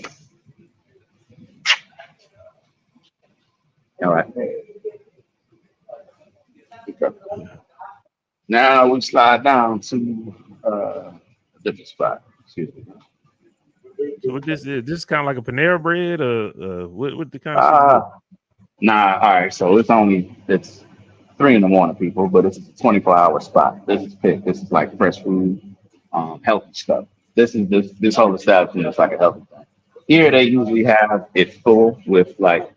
All right. Now we slide down to a different spot. Excuse me. So what this is? This is kind of like a Panera bread, or what the kind of? Nah. All right. So it's 3 in the morning, people, but it's a 24-hour spot. This is pick. This is like fresh food. healthy stuff. This whole establishment is like a healthy thing. Here they usually have it full with like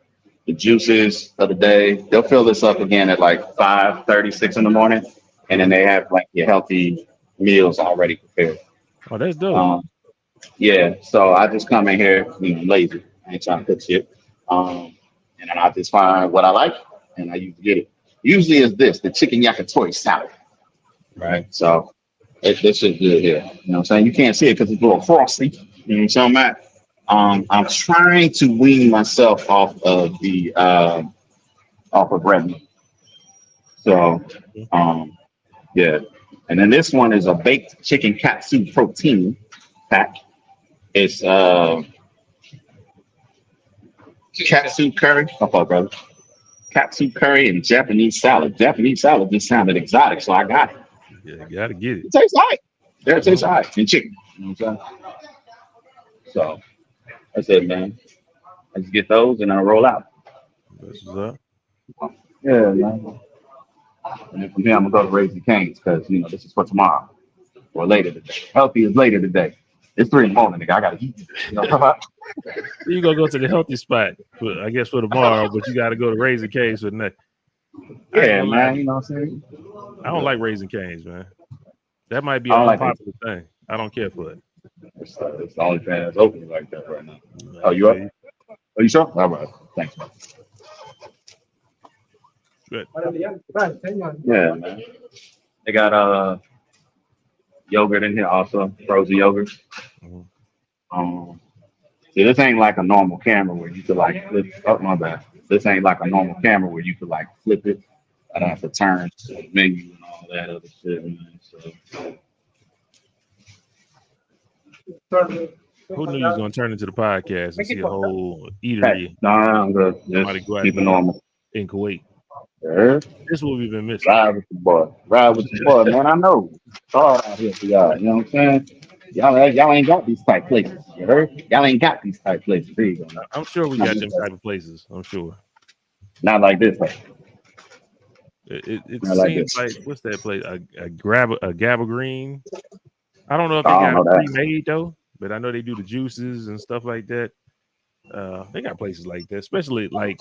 the juices of the day. They'll fill this up again at like 5:36 in the morning, and then they have like your healthy meals already prepared. Oh, that's dope. Yeah, so I just come in here, lazy. I ain't trying to cook shit. And then I just find what I like, and I usually get it. Usually is the chicken yakitori salad, right? So this is good here. You know what I'm saying? You can't see it because it's a little frosty. You know what I'm saying, Matt? I'm trying to wean myself off of red meat. So, yeah. And then this one is a baked chicken katsu protein pack. It's katsu curry. Oh, brother. Katsu curry and Japanese salad. Japanese salad just sounded exotic, so I got it. Yeah, you gotta get it. It tastes hot. Yeah, it tastes hot. And chicken. You know what I'm saying? So that's it, man. I just get those and I roll out. That's what's up. Yeah, man. And then from here, I'm gonna go to Raising Cane's because this is for tomorrow or later today. Healthy is later today. It's 3 in the morning, nigga. I gotta eat. You gonna go to the healthy spot, I guess, for tomorrow, but you gotta go to Raising Cane's for the next. Yeah, man. You know what I'm saying? I don't like Raising Cane's, man. That might be an unpopular thing. I don't care for it. It's the only thing that's open like that right now. Oh, you up? Are you sure? All right. Thanks, man. Good. Yeah, man. They got yogurt in here also, frozen yogurt. See, this ain't like a normal camera where you could like flip. Oh, my bad. This ain't like a normal camera where you could like flip it. I don't have to turn to the menu and all that other shit, man. So. Who knew you was gonna turn into the podcast and see a whole eatery? Hey, no, I'm good. Just keep it normal. In Kuwait. Yeah. This is what we've been missing. Ride with the boy. Ride with the boy, man. I know. It's hard out here for y'all. You know what I'm saying? Y'all ain't got these type places. You heard? Y'all ain't got these type places. There you go. I'm sure we got them type of places. I'm sure. Not like this. It seems like what's that place? A Gabba Green. I don't know if they got it pre-made though, but I know they do the juices and stuff like that. They got places like that, especially like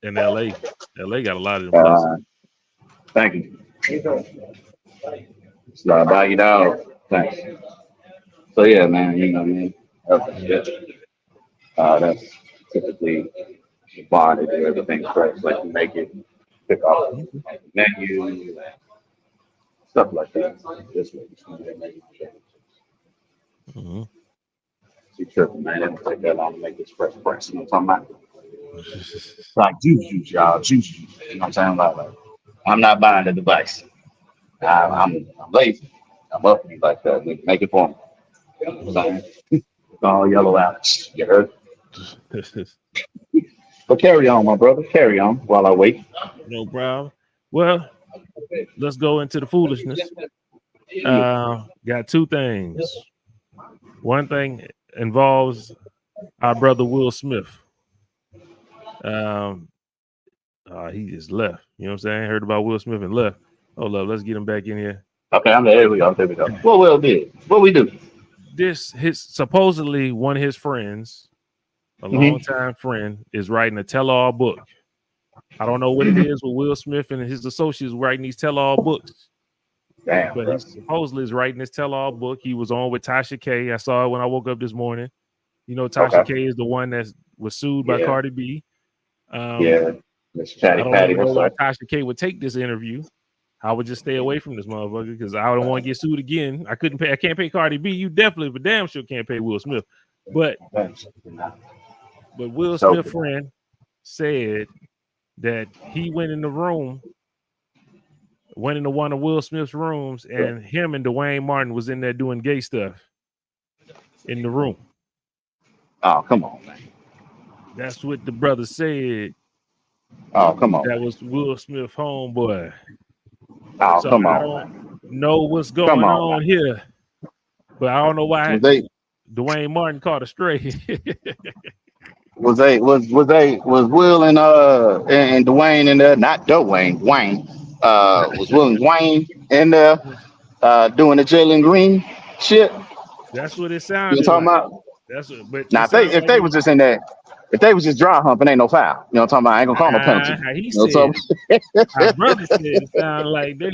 in LA. LA got a lot of them places. Thank you. Slide by you down. Thanks. So yeah, man, you know what I mean? That's typically the bar to do everything fresh, like you make it, pick off the menu, stuff like that. This way, She tripping, man. It don't take that long to make this fresh. You know what I'm talking about? Like juice, y'all. Juice. You know what I'm saying? Like I'm not buying the device. I'm lazy. I'm up to you like that. Make it for me. You know what I'm saying? It's all yellow out. You heard? But carry on, my brother. Carry on while I wait. No problem. Well, let's go into the foolishness. Got 2 things. One thing involves our brother Will Smith. He just left. You know what I'm saying? Heard about Will Smith and left. Hold up, let's get him back in here. Okay, I'm there. There we go. What Will did? What we do? Supposedly one of his friends, a longtime friend, is writing a tell-all book. I don't know what it is with Will Smith and his associates writing these tell-all books. Damn, but he supposedly is writing this tell-all book. He was on with Tasha K. I saw it when I woke up this morning. You know, Tasha K is the one that was sued by Cardi B. Miss Patty. I don't know why Tasha K would take this interview. I would just stay away from this motherfucker because I don't want to get sued again. I can't pay Cardi B. You definitely, but damn sure can't pay Will Smith. But Will Smith's friend said that he went into one of Will Smith's rooms, and him and Dwayne Martin was in there doing gay stuff in the room. Oh, come on, man. That's what the brother said. Oh, come on. That was Will Smith homeboy. Oh, so come on. I don't know what's going on here, but I don't know why Dwayne Martin caught a stray. Was Will and Dwayne in there? Not Dwayne. Wayne. Was Will and Wayne in there doing the Jalen Green? shit. That's what it You sounded talking like. about? That's what, but Now it if sounded like they was just in there, if they was just dry humping, ain't no foul. You know what I'm talking about? I ain't gonna call no penalty. how he You know said. what My I'm brother said it sounded like there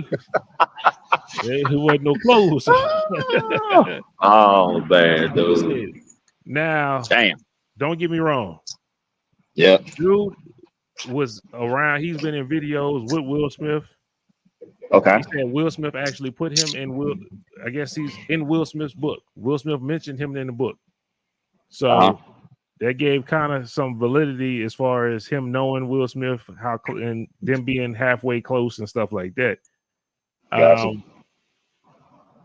wasn't no clothes. talking Oh man, He dude. said, now, Damn. don't get me wrong. Yeah. Dude was around. He's been in videos with Will Smith. Okay. He said Will Smith actually put him in Will. I guess he's in Will Smith's book. Will Smith mentioned him in the book. So that gave kind of some validity as far as him knowing Will Smith, and them being halfway close and stuff like that. Gotcha.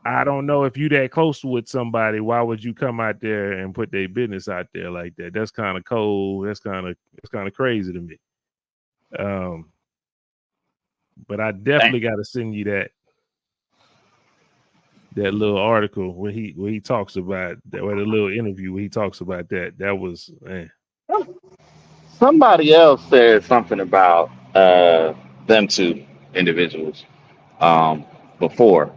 I don't know if you that close with somebody, why would you come out there and put their business out there like that? That's kind of cold. That's kind of crazy to me. But I definitely got to send you that little article where he talks about that, or the little interview where he talks about that. That was, man. Somebody else said something about them two individuals before.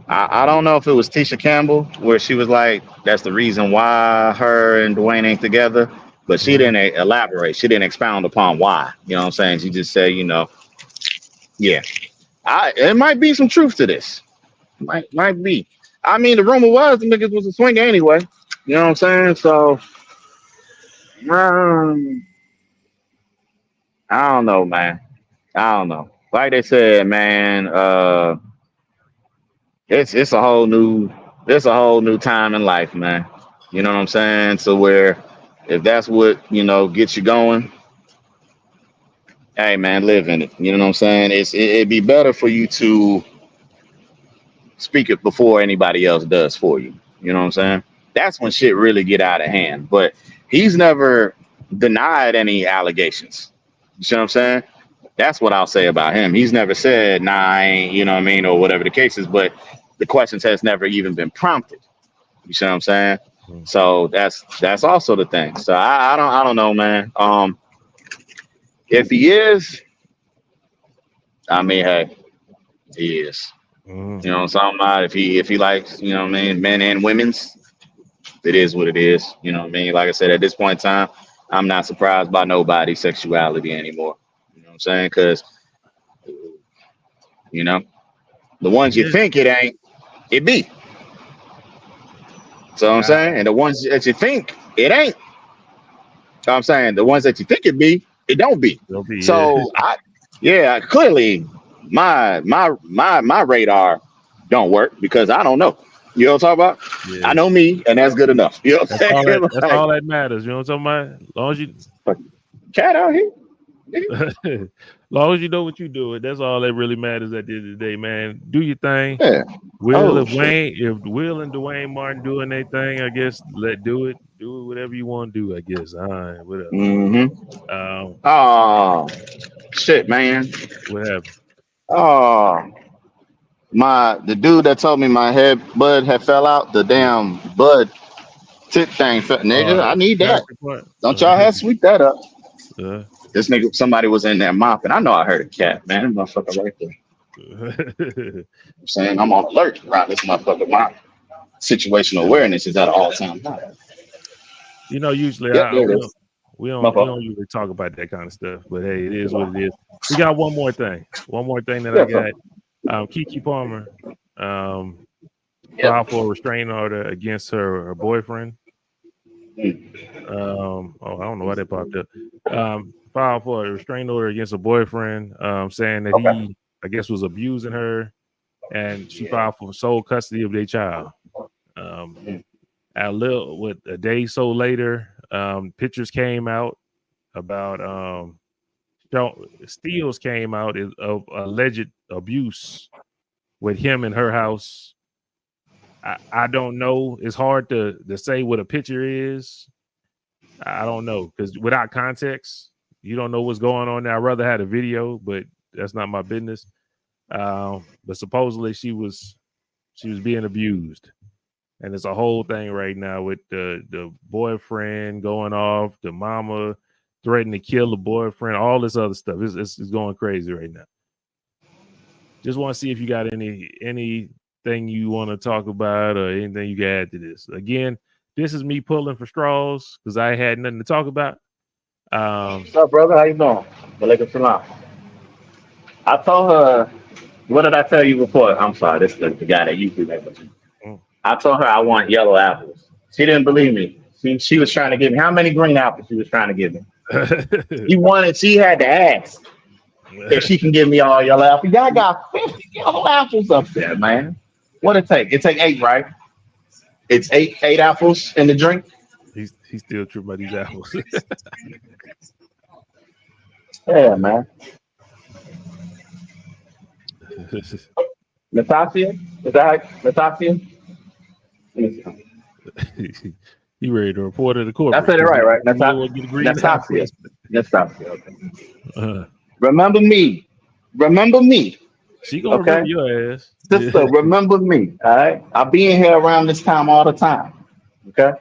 I don't know if it was Tisha Campbell where she was like, that's the reason why her and Dwayne ain't together, but she didn't elaborate. She didn't expound upon why. You know what I'm saying? She just said, yeah. It might be some truth to this. Might be. I mean, the rumor was the niggas was a swinger anyway. You know what I'm saying? So I don't know, man. I don't know. Like they said, man, it's a whole new time in life, man. You know what I'm saying? So where if that's what, gets you going, hey man, live in it. You know what I'm saying? It'd be better for you to speak it before anybody else does for you. You know what I'm saying? That's when shit really get out of hand. But he's never denied any allegations. You see what I'm saying? That's what I'll say about him. He's never said, nah, I ain't, you know what I mean, or whatever the case is, but the questions has never even been prompted. You see what I'm saying? So that's also the thing. So I don't know, man. If he is, I mean, hey, he is. You know what I'm talking about? If he likes, you know what I mean, men and women's, it is what it is. You know what I mean? Like I said, at this point in time, I'm not surprised by nobody's sexuality anymore. You know what I'm saying? Because, you know, the ones you Yeah. think it ain't, it be. So I'm saying, and the ones that you think it ain't, so I'm saying the ones that you think it be, it don't be. They'll be, So clearly my radar don't work because I don't know. You know what I'm talking about? I yeah. know me, and that's good enough. You know what That's I'm all saying? that's Like, all that matters. You know what I'm talking about? As long as you cat out here. long as you know what you're doing, that's all that really matters at the end of the day, man. Do your thing. Yeah. Oh shit. If Will and Dwayne Martin doing their thing, I guess do it whatever you want to do, I guess. All right, whatever. Oh shit, man. What happened? Oh, the dude that told me my head bud had fell out. The damn bud tip thing, nigga. I need that. Character part. Don't y'all have sweep that up? Uh, This nigga, somebody was in there mopping. I know I heard a cat, man. That motherfucker right there. I'm saying I'm on alert around this motherfucker. My situational awareness is at an all-time high. Usually Yep, there it is. we My don't fault. usually talk about that kind of stuff, but hey, it is what it is. We got one more thing. That I Yeah, so, got. Kiki Palmer yep. filed for a restraining order against her boyfriend. I don't know why that popped up. Filed for a restraining order against a boyfriend, saying that Okay. he, I guess, was abusing her, and she filed for sole custody of their child. A day so later, pictures came out about stills came out of alleged abuse with him in her house. I don't know. It's hard to say what a picture is. I don't know because without context, you don't know what's going on there. I'd rather have a video, but that's not my business. But supposedly she was being abused, and it's a whole thing right now with the boyfriend going off, the mama threatening to kill the boyfriend, all this other stuff. It's going crazy right now. Just want to see if you got any anything you want to talk about or anything you can add to this? Again, this is me pulling for straws because I had nothing to talk about. What's up, brother? How you doing? Walaikum salam. I told her, what did I tell you before? I'm sorry, this is the guy that usually makes it. I told her I want yellow apples. She didn't believe me. She was trying to give me how many green apples she was trying to give me. She had to ask if she can give me all yellow apples. Y'all got 50 yellow apples up there, man. What it take? It take 8, right? It's eight apples in the drink. He's still tripping about these apples. Yeah, man. Natasha? Is that Natasha? He ready to report to the corporate. I said it right? Natasha. Natasha. Okay. Remember me. Remember me. She gonna remember your ass. Sister, remember me. All right. I'll be in here around this time all the time. Okay.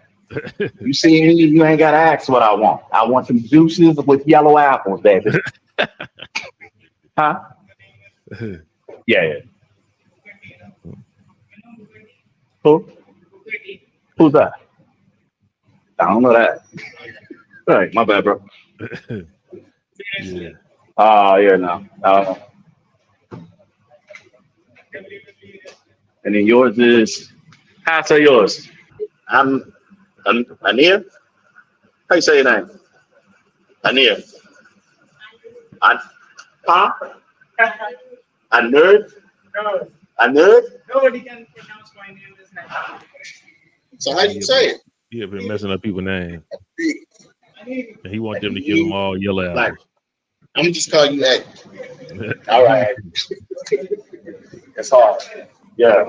You see me, you ain't gotta ask what I want. I want some juices with yellow apples, baby. Huh? Yeah. Who? Who's that? I don't know that. All right, my bad, bro. Yeah. Oh, yeah, no. And then yours is, how I say yours? I'm Ania? How you say your name? Ania. Huh? A nerd? No. A nerd? Nobody can pronounce my name this name. So how you say it? He have been messing up people's names. And he want them to give them all yellow apples. Like, I'm gonna just call you Ed. All right. It's hard. Yeah.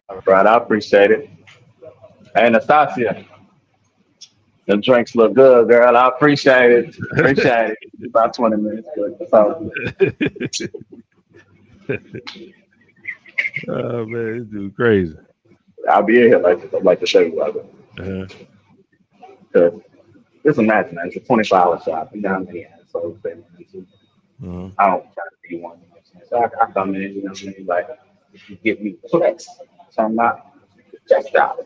All right, I appreciate it. Hey, Nastasia, the drinks look good, girl. I appreciate it. About 20 minutes, but it's all good. Oh man, this dude crazy. I'll be in here like I'd like to show you what I do. Just imagine that it's a 24-hour shop. I'm down there, so I don't try to be one. So I come in, you know what I mean? Like, you give me flex. So I'm not just out.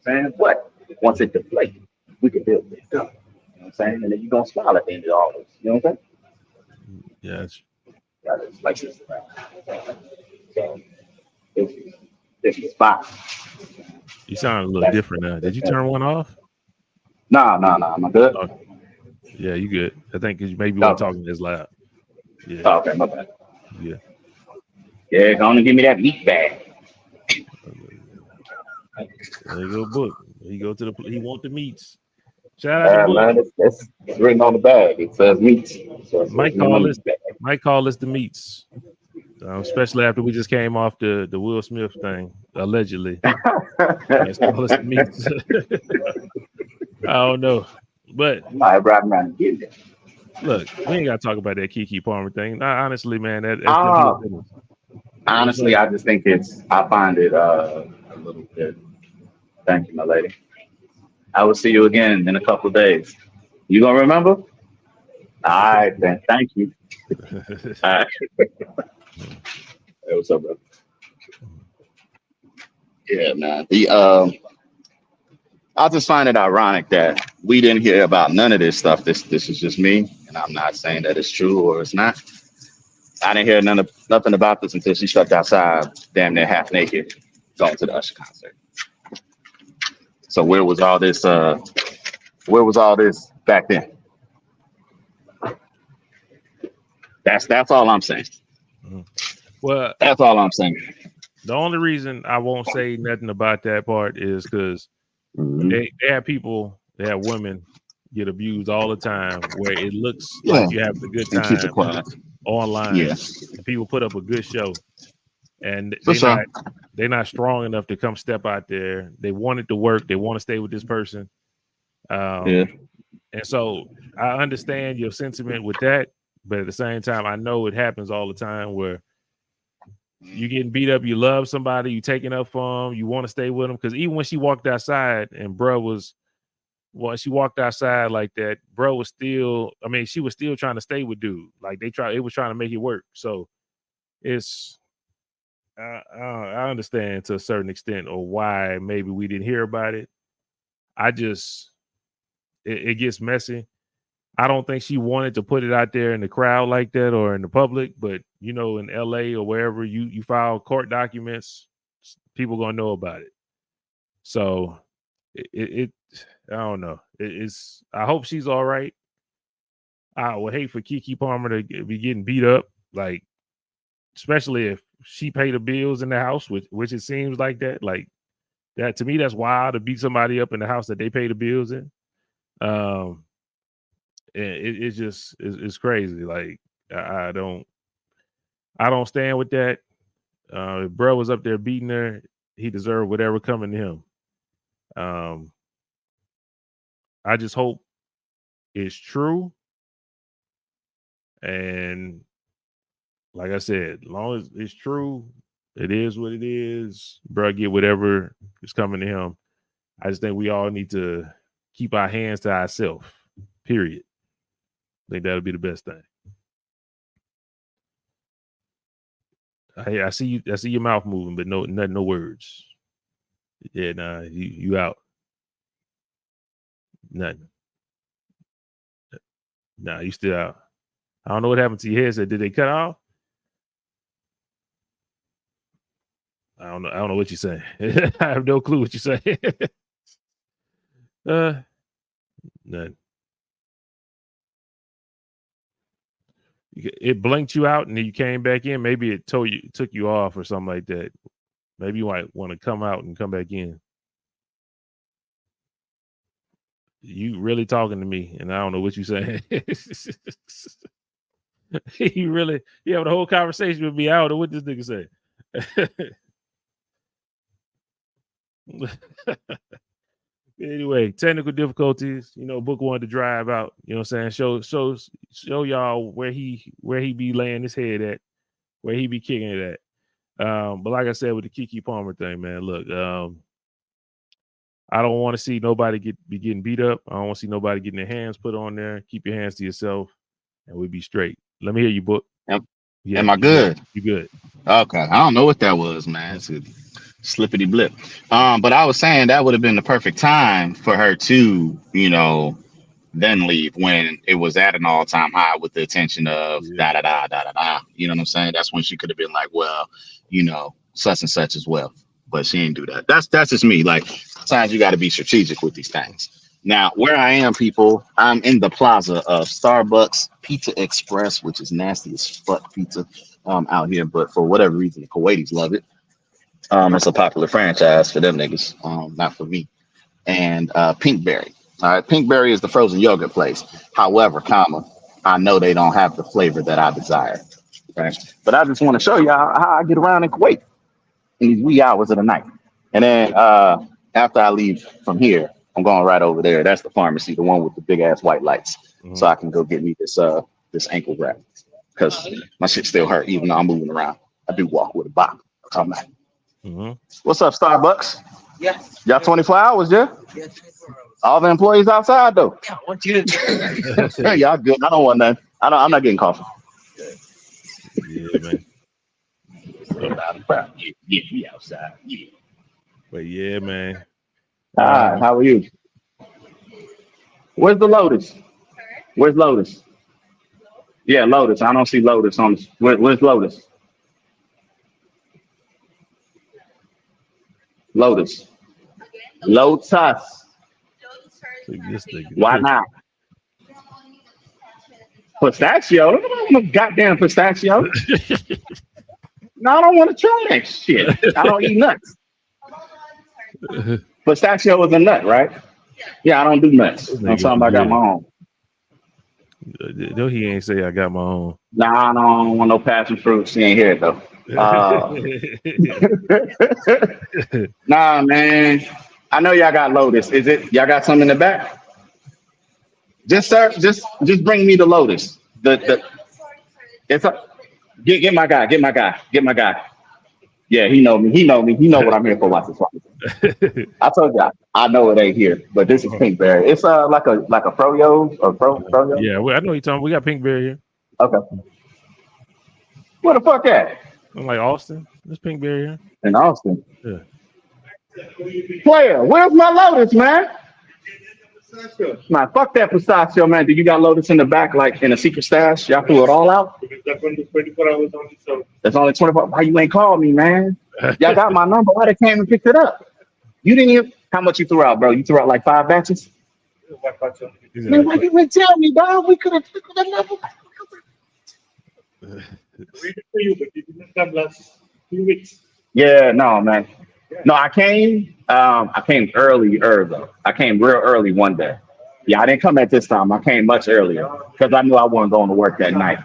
Saying what? Once it deflates, we can build this up. You know what I'm saying? And then you're gonna smile at the end of all this. You know what I'm saying? Yeah. It's like this. So this is fine. You sound a little different now. Did you turn one off? Nah. I'm good. Oh, yeah, you good. I think because maybe you weren't talking as loud. Yeah. Oh, okay, my bad. Yeah. Yeah, gonna give me that meat bag. There you go, book. He want the meats. Shout out to man, it's written on the bag. It says meats. So Might call this the meats. Especially after we just came off the Will Smith thing, allegedly. Let's call us the meats. I don't know. But look, we ain't got to talk about that Keke Palmer thing. Honestly, man, honestly, I just think I find it a little bit. Thank you, my lady. I will see you again in a couple of days. You gonna remember? All right, then. Thank you. All right. Hey, what's up, bro? Yeah, man. I just find it ironic that we didn't hear about none of this stuff. This is just me, and I'm not saying that it's true or it's not. I didn't hear nothing about this until she stepped outside, damn near half naked, going to the Usher concert. So where was all this? Where was all this back then? That's all I'm saying. Well, that's all I'm saying. The only reason I won't say nothing about that part is because they have women get abused all the time where it looks like you have a good time online. Yeah. And people put up a good show, and they're not strong enough to come step out there. They want it to work. They want to stay with this person. And so I understand your sentiment with that, but at the same time, I know it happens all the time where you getting beat up, you love somebody, you taking up for them, you want to stay with them. Because even when she walked outside and she walked outside like that, bro was still, she was still trying to stay with dude. Like it was trying to make it work. So I understand to a certain extent, or why maybe we didn't hear about it. It gets messy. I don't think she wanted to put it out there in the crowd like that or in the public, but in LA or wherever you file court documents, people gonna know about it. So it I don't know. It's I hope she's all right. I would hate for Keke Palmer to be getting beat up, like especially if she paid the bills in the house, which it seems like that. Like that to me, that's wild to beat somebody up in the house that they pay the bills in. It's just it's crazy. Like I don't stand with that. If bro was up there beating her, he deserved whatever coming to him. I just hope it's true. And like I said, as long as it's true, it is what it is. Bro, get whatever is coming to him. I just think we all need to keep our hands to ourselves. Period. I think that'll be the best thing. I see you. I see your mouth moving, but no words. Yeah, nah, you out. Nothing. Nah, you still out. I don't know what happened to your headset. Did they cut off? I don't know. I don't know what you're saying. I have no clue what you're saying. None. It blinked you out and then you came back in. Maybe it took you off or something like that. Maybe you might want to come out and come back in. You really talking to me and I don't know what you're saying. You having a whole conversation with me. I don't know what this nigga say. Anyway, technical difficulties. Book wanted to drive out. You know what I'm saying? Show y'all where he be laying his head at, where he be kicking it at. But like I said with the Keke Palmer thing, man, look, I don't want to see nobody be getting beat up. I don't want to see nobody getting their hands put on there. Keep your hands to yourself, and we'll be straight. Let me hear you, Book. Yeah, am I good? You good? Okay, I don't know what that was, man. It's a slippity blip. But I was saying that would have been the perfect time for her to, then leave when it was at an all-time high with the attention of da da da da da da. You know what I'm saying? That's when she could have been like, well, such and such as well. But she didn't do that. That's just me. Like sometimes you got to be strategic with these things. Now, where I am, people, I'm in the plaza of Starbucks Pizza Express, which is nasty as fuck pizza out here. But for whatever reason, the Kuwaitis love it. It's a popular franchise for them niggas, not for me. And Pinkberry. All right, Pinkberry is the frozen yogurt place. However, I know they don't have the flavor that I desire. Right? But I just want to show y'all how I get around in Kuwait in these wee hours of the night. And then after I leave from here, I'm going right over there. That's the pharmacy, the one with the big ass white lights. Mm-hmm. So I can go get me this ankle wrap because my shit still hurt even though I'm moving around. I do walk with a bop. Come back. Mm-hmm. What's up, Starbucks? Yes. Y'all 24 hours, yeah? Yeah, 24 hours. All the employees outside though. Yeah, I want you to. Y'all good. I don't want none. I'm not getting coffee. Yeah, man. Yeah, we outside. Yeah. But yeah, man. Hi, how are you? Where's the Lotus? Where's Lotus? Yeah, Lotus. I don't see Lotus on this. Where's Lotus? Lotus. Lotus. Why not? Pistachio? I don't want no goddamn pistachio. No, I don't want to try that shit. I don't eat nuts. Pistachio is a nut, right? Yeah, I don't do nuts. I'm talking about I got my own. No, he ain't say I got my own. Nah, I don't want no passion fruit. She ain't here though. Nah, man. I know y'all got Lotus. Is it y'all got some in the back? Just bring me the Lotus. It's a get my guy. Yeah, he know me. He know what I'm here for. Watch this. I told y'all, I know it ain't here, but this is Pinkberry. It's like a froyo or froyo. Yeah, I know you're talking. We got Pinkberry here. Okay. Where the fuck at? I'm like Austin. This Pinkberry here. In Austin. Yeah. Player, where's my Lotus, man? Man, fuck that pistachio, man. Do you got Lotus in the back, like in a secret stash? Y'all threw it all out? That one is 24 hours only, so. That's only 24. Why you ain't called me, man? Y'all got my number. Why they came and picked it up? You didn't even. How much you threw out, bro? You threw out like 5 batches? Man, why you didn't tell me, dog? We could have never. Waited for you, but you didn't come last 2 weeks. Yeah, no, man. No, I came early though. I came real early one day. Yeah, I didn't come at this time. I came much earlier because I knew I wasn't going to work that night.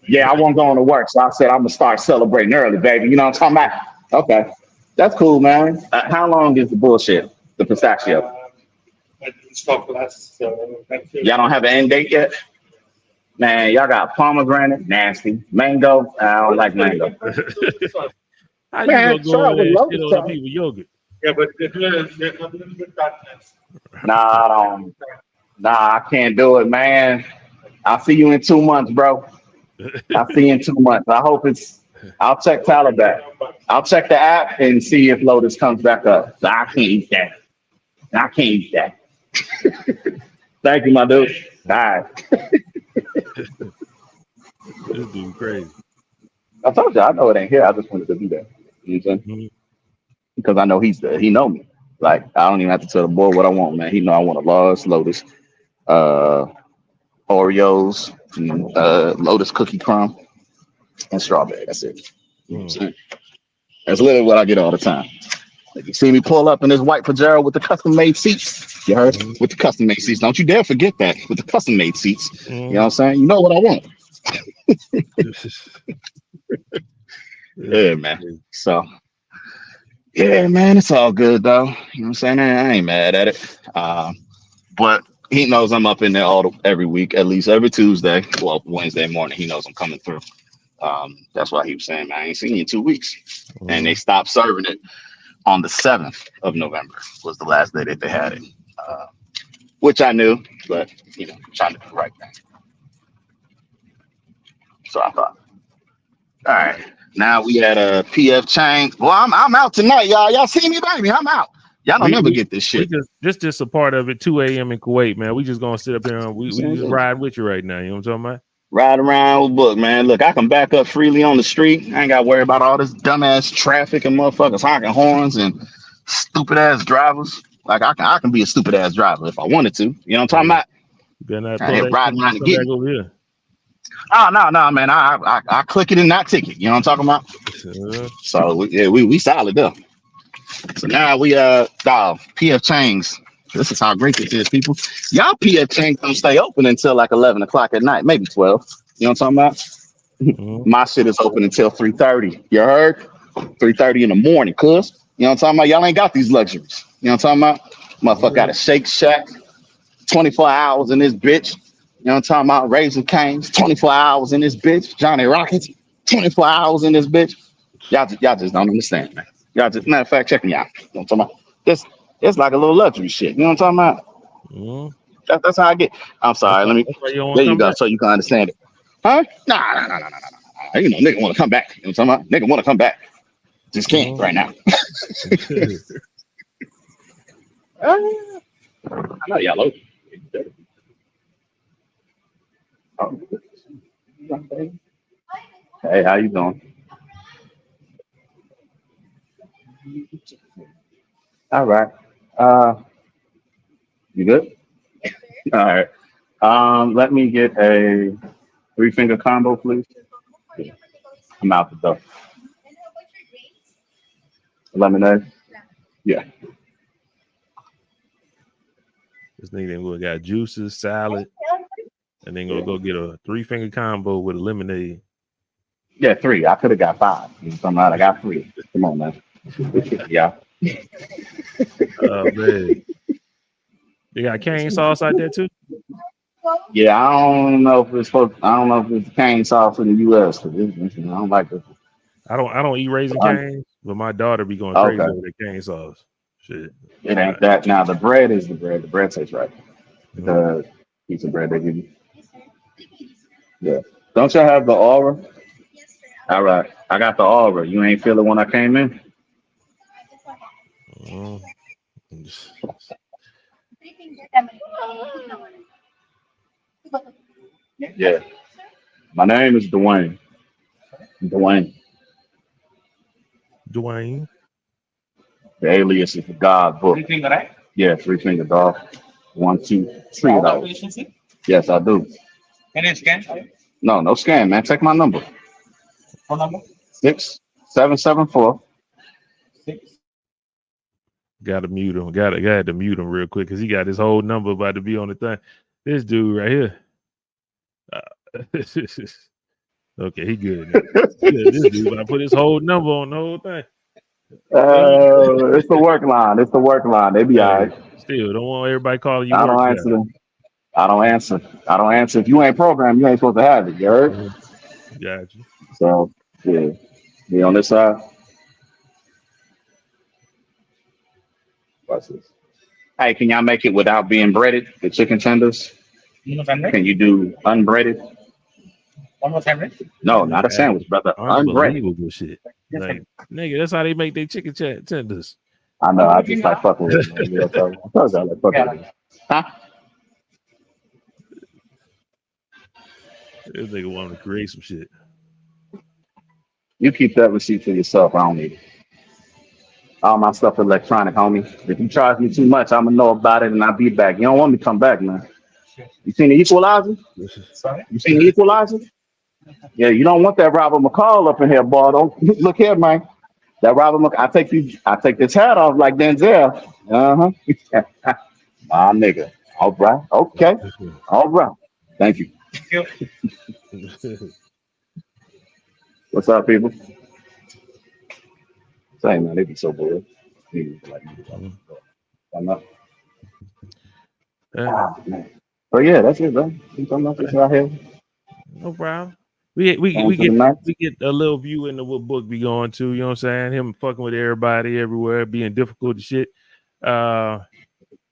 Yeah, I wasn't going to work, so I said I'm gonna start celebrating early, baby. You know what I'm talking about? Okay, that's cool, man. How long is the bullshit? The pistachio? I didn't stop last. Y'all don't have an end date yet? Man, y'all got pomegranate, nasty. Mango, I don't like mango. How Man, you gonna go try over with there and shit Lotus, on the people yogurt? Yeah, but there's a little bit darkness. Nah, I don't. Nah, I can't do it, man. I'll see you in 2 months, bro. I'll see you in 2 months. I hope it's. I'll check Taliban. I'll check the app and see if Lotus comes back up. So I can't eat that. I can't eat that. Thank you, my dude. All right. This dude crazy. I told you I know it ain't here. I just wanted to do that. You know what I'm saying? Mhm. Because I know he know me. Like I don't even have to tell the boy what I want, man. He know I want a large Lotus, Oreos, and, Lotus cookie crumb, and strawberry. That's it. You know what I'm saying? That's literally what I get all the time. If you see me pull up in this white Pajero with the custom made seats, you heard? With the custom made seats. Don't you dare forget that. With the custom made seats. You know what I'm saying? You know what I want. Yeah, man. So, yeah, man, it's all good though. You know what I'm saying? I ain't mad at it. But he knows I'm up in there every week, at least every Tuesday. Well, Wednesday morning, he knows I'm coming through. That's why he was saying, man, I ain't seen you in 2 weeks. And they stopped serving it on the 7th of November was the last day that they had it. Which I knew, but you know, trying to do the right thing. So I thought, all right, now we had a PF change. Well, I'm out tonight, y'all. Y'all see me, baby? I'm out. Y'all don't never get this shit. Just a part of it. 2 a.m. in Kuwait, man. We just gonna sit up here and we just ride with you right now. You know what I'm talking about? Ride around with book, man. Look, I can back up freely on the street. I ain't got to worry about all this dumbass traffic and motherfuckers honking horns and stupid ass drivers. Like I can be a stupid ass driver if I wanted to. You know what I'm talking about? Better not I ain't riding around and back get. over here. Oh no, man. I click it and not ticket. You know what I'm talking about? So we solid though. So now we PF Chains. This is how great this is, people. Y'all PF Chains don't stay open until like 11 o'clock at night, maybe 12. You know what I'm talking about? My shit is open until 3:30. You heard? 3:30 in the morning, cuz. You know what I'm talking about? Y'all ain't got these luxuries. You know what I'm talking about? Motherfucker got a Shake Shack, 24 hours in this bitch. You know what I'm talking about? Raising Cane's, 24 hours in this bitch. Johnny Rockets, 24 hours in this bitch. Y'all just don't understand, man. Y'all just, matter of fact, check me out. You know what I'm talking about? It's like a little luxury shit. You know what I'm talking about? That's how I get. I'm sorry. Let me. There you go. Back. So you can understand it. Huh? Nah. You know, nigga want to come back. You know what I'm talking about? Nigga want to come back. Just can't right now. I know y'all open. Hey, how you doing? All right. You good? All right. Let me get a 3-finger combo, please. I'm out the door. Lemonade? Yeah. This nigga got juices, salad, and then gonna go get a 3-finger combo with a lemonade. Yeah, 3. I could have got 5. Somehow I got 3. Come on, man. Yeah. Oh man. You got cane sauce out there too? Yeah, I don't know if it's cane sauce in the US because I don't like it. I don't eat Raisin Cane's, but my daughter be going crazy over the cane sauce. Shit. It ain't that. Now the bread is the bread. The bread tastes right. The piece of bread they give you. Yeah. Don't y'all have the aura? All right. I got the aura. You ain't feel it when I came in? Oh. Yeah. My name is Dwayne. Dwayne. Dwayne. The alias is the God book. 3 finger, right? Yeah, 3 finger dog. 1, 2, 3 All the dog. relationship. Yes, I do. Can you scan? No scam, man. Take my number. Phone number? 6774. 6. Got to mute him. Got to mute him real quick because he got his whole number about to be on the thing. This dude right here. Okay, he good. Now. This dude about to put his whole number on the whole thing. It's the work line. It's the work line. They be all right. Still, don't want everybody calling you I work don't guy. answer them. I don't answer. If you ain't programmed, you ain't supposed to have it. You heard? Got you. So, yeah. Me on this side. Watch this. Hey, can y'all make it without being breaded? The chicken tenders? One more sandwich? Can you do unbreaded? One more sandwich? No, not a sandwich, brother. Unbreaded. Unbelievable shit. Like, nigga, that's how they make their chicken tenders. I know. I just like fucking with it, man. You know what I'm talking about? I like fucking with it. Huh? This nigga want to create some shit. You keep that receipt for yourself. I don't need it. All my stuff electronic, homie. If you charge me too much, I'm gonna know about it and I'll be back. You don't want me to come back, man. You seen the Equalizer? Sorry? You seen the Equalizer? Yeah, you don't want that Robert McCall up in here, boy. Don't look here, man. That Robert McCall. I take this hat off like Denzel. My nigga. All right. Okay. All right. Thank you. Thank you. What's up, people? Say, man, they be so bored. I'm not. Man. But yeah, that's it, bro. Something else out here. No problem. We get a little view into what book we going to. You know what I'm saying? Him fucking with everybody everywhere, being difficult and shit.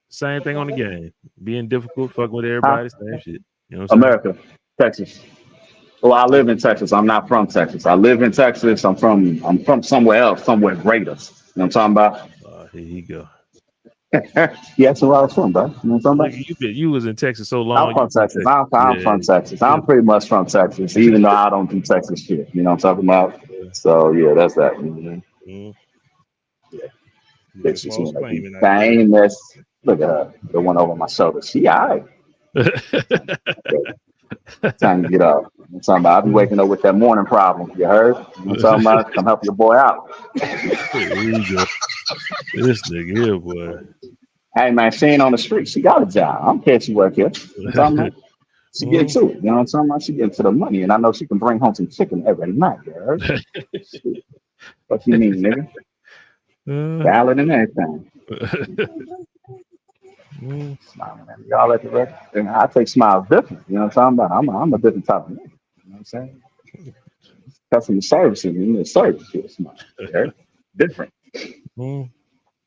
Same thing on the game. Being difficult, fucking with everybody, same shit. You know what I'm saying? America, Texas. Well, I live in Texas. I'm not from Texas. I live in Texas. I'm from somewhere else, somewhere greater. You know what I'm talking about? Here you go. Yeah, that's where I was from, bro. You know what I'm talking about? You was in Texas so long. I'm from Texas. I'm from Texas. I'm pretty much from Texas, even though I don't do Texas shit. You know what I'm talking about? So yeah, that's that. Mm-hmm. Yeah. Famous. Look at her, the one over my shoulder. She all right. Time to get up. I'm talking about. I be waking up with that morning problem. You heard? I'm talking about. Come help your boy out. Here you go. This nigga here, boy. Hey man, she ain't on the street. She got a job. I don't care if she work here. You know what she get to it. You know what I'm talking about? She get to the money, and I know she can bring home some chicken every night. You heard? What you mean, nigga? Valid and everything. Smiling at y'all at the record. And I take smiles different. You know what I'm talking about? I'm a different type of nigga. You know what I'm saying? Customer service and you know, service shit. Smile. Okay? Different.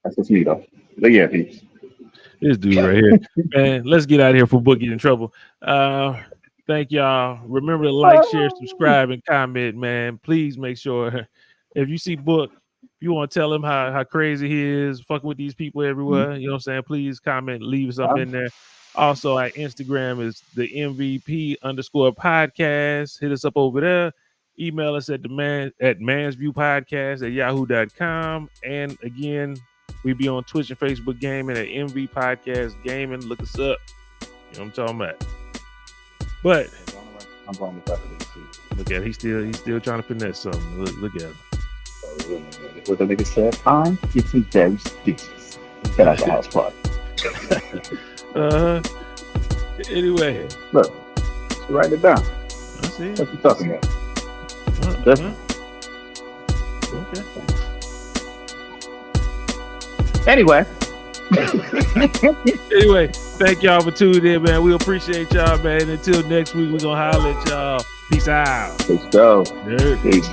That's just me though. But yeah, peace. This dude right here. Man, let's get out of here for Book Get in Trouble. Thank y'all. Remember to like, share, subscribe, and comment, man. Please make sure if you see Book, if you want to tell him how crazy he is, fucking with these people everywhere, you know what I'm saying? Please comment, leave something in there. Also, our Instagram is the MVP_podcast. Hit us up over there. Email us at mansviewpodcast@yahoo.com. And again, we be on Twitch and Facebook Gaming at MV Podcast Gaming. Look us up. You know what I'm talking about. But I'm going to look at it. He's still trying to finesse something. Look at him. What the nigga said? I'm getting very stitches. Get out the house party. Anyway. Look, write it down. I see. What you talking about? Okay. Anyway, thank y'all for tuning in, man. We appreciate y'all, man. Until next week, we're gonna holler at y'all. Peace out. Let's go. Yeah. Peace.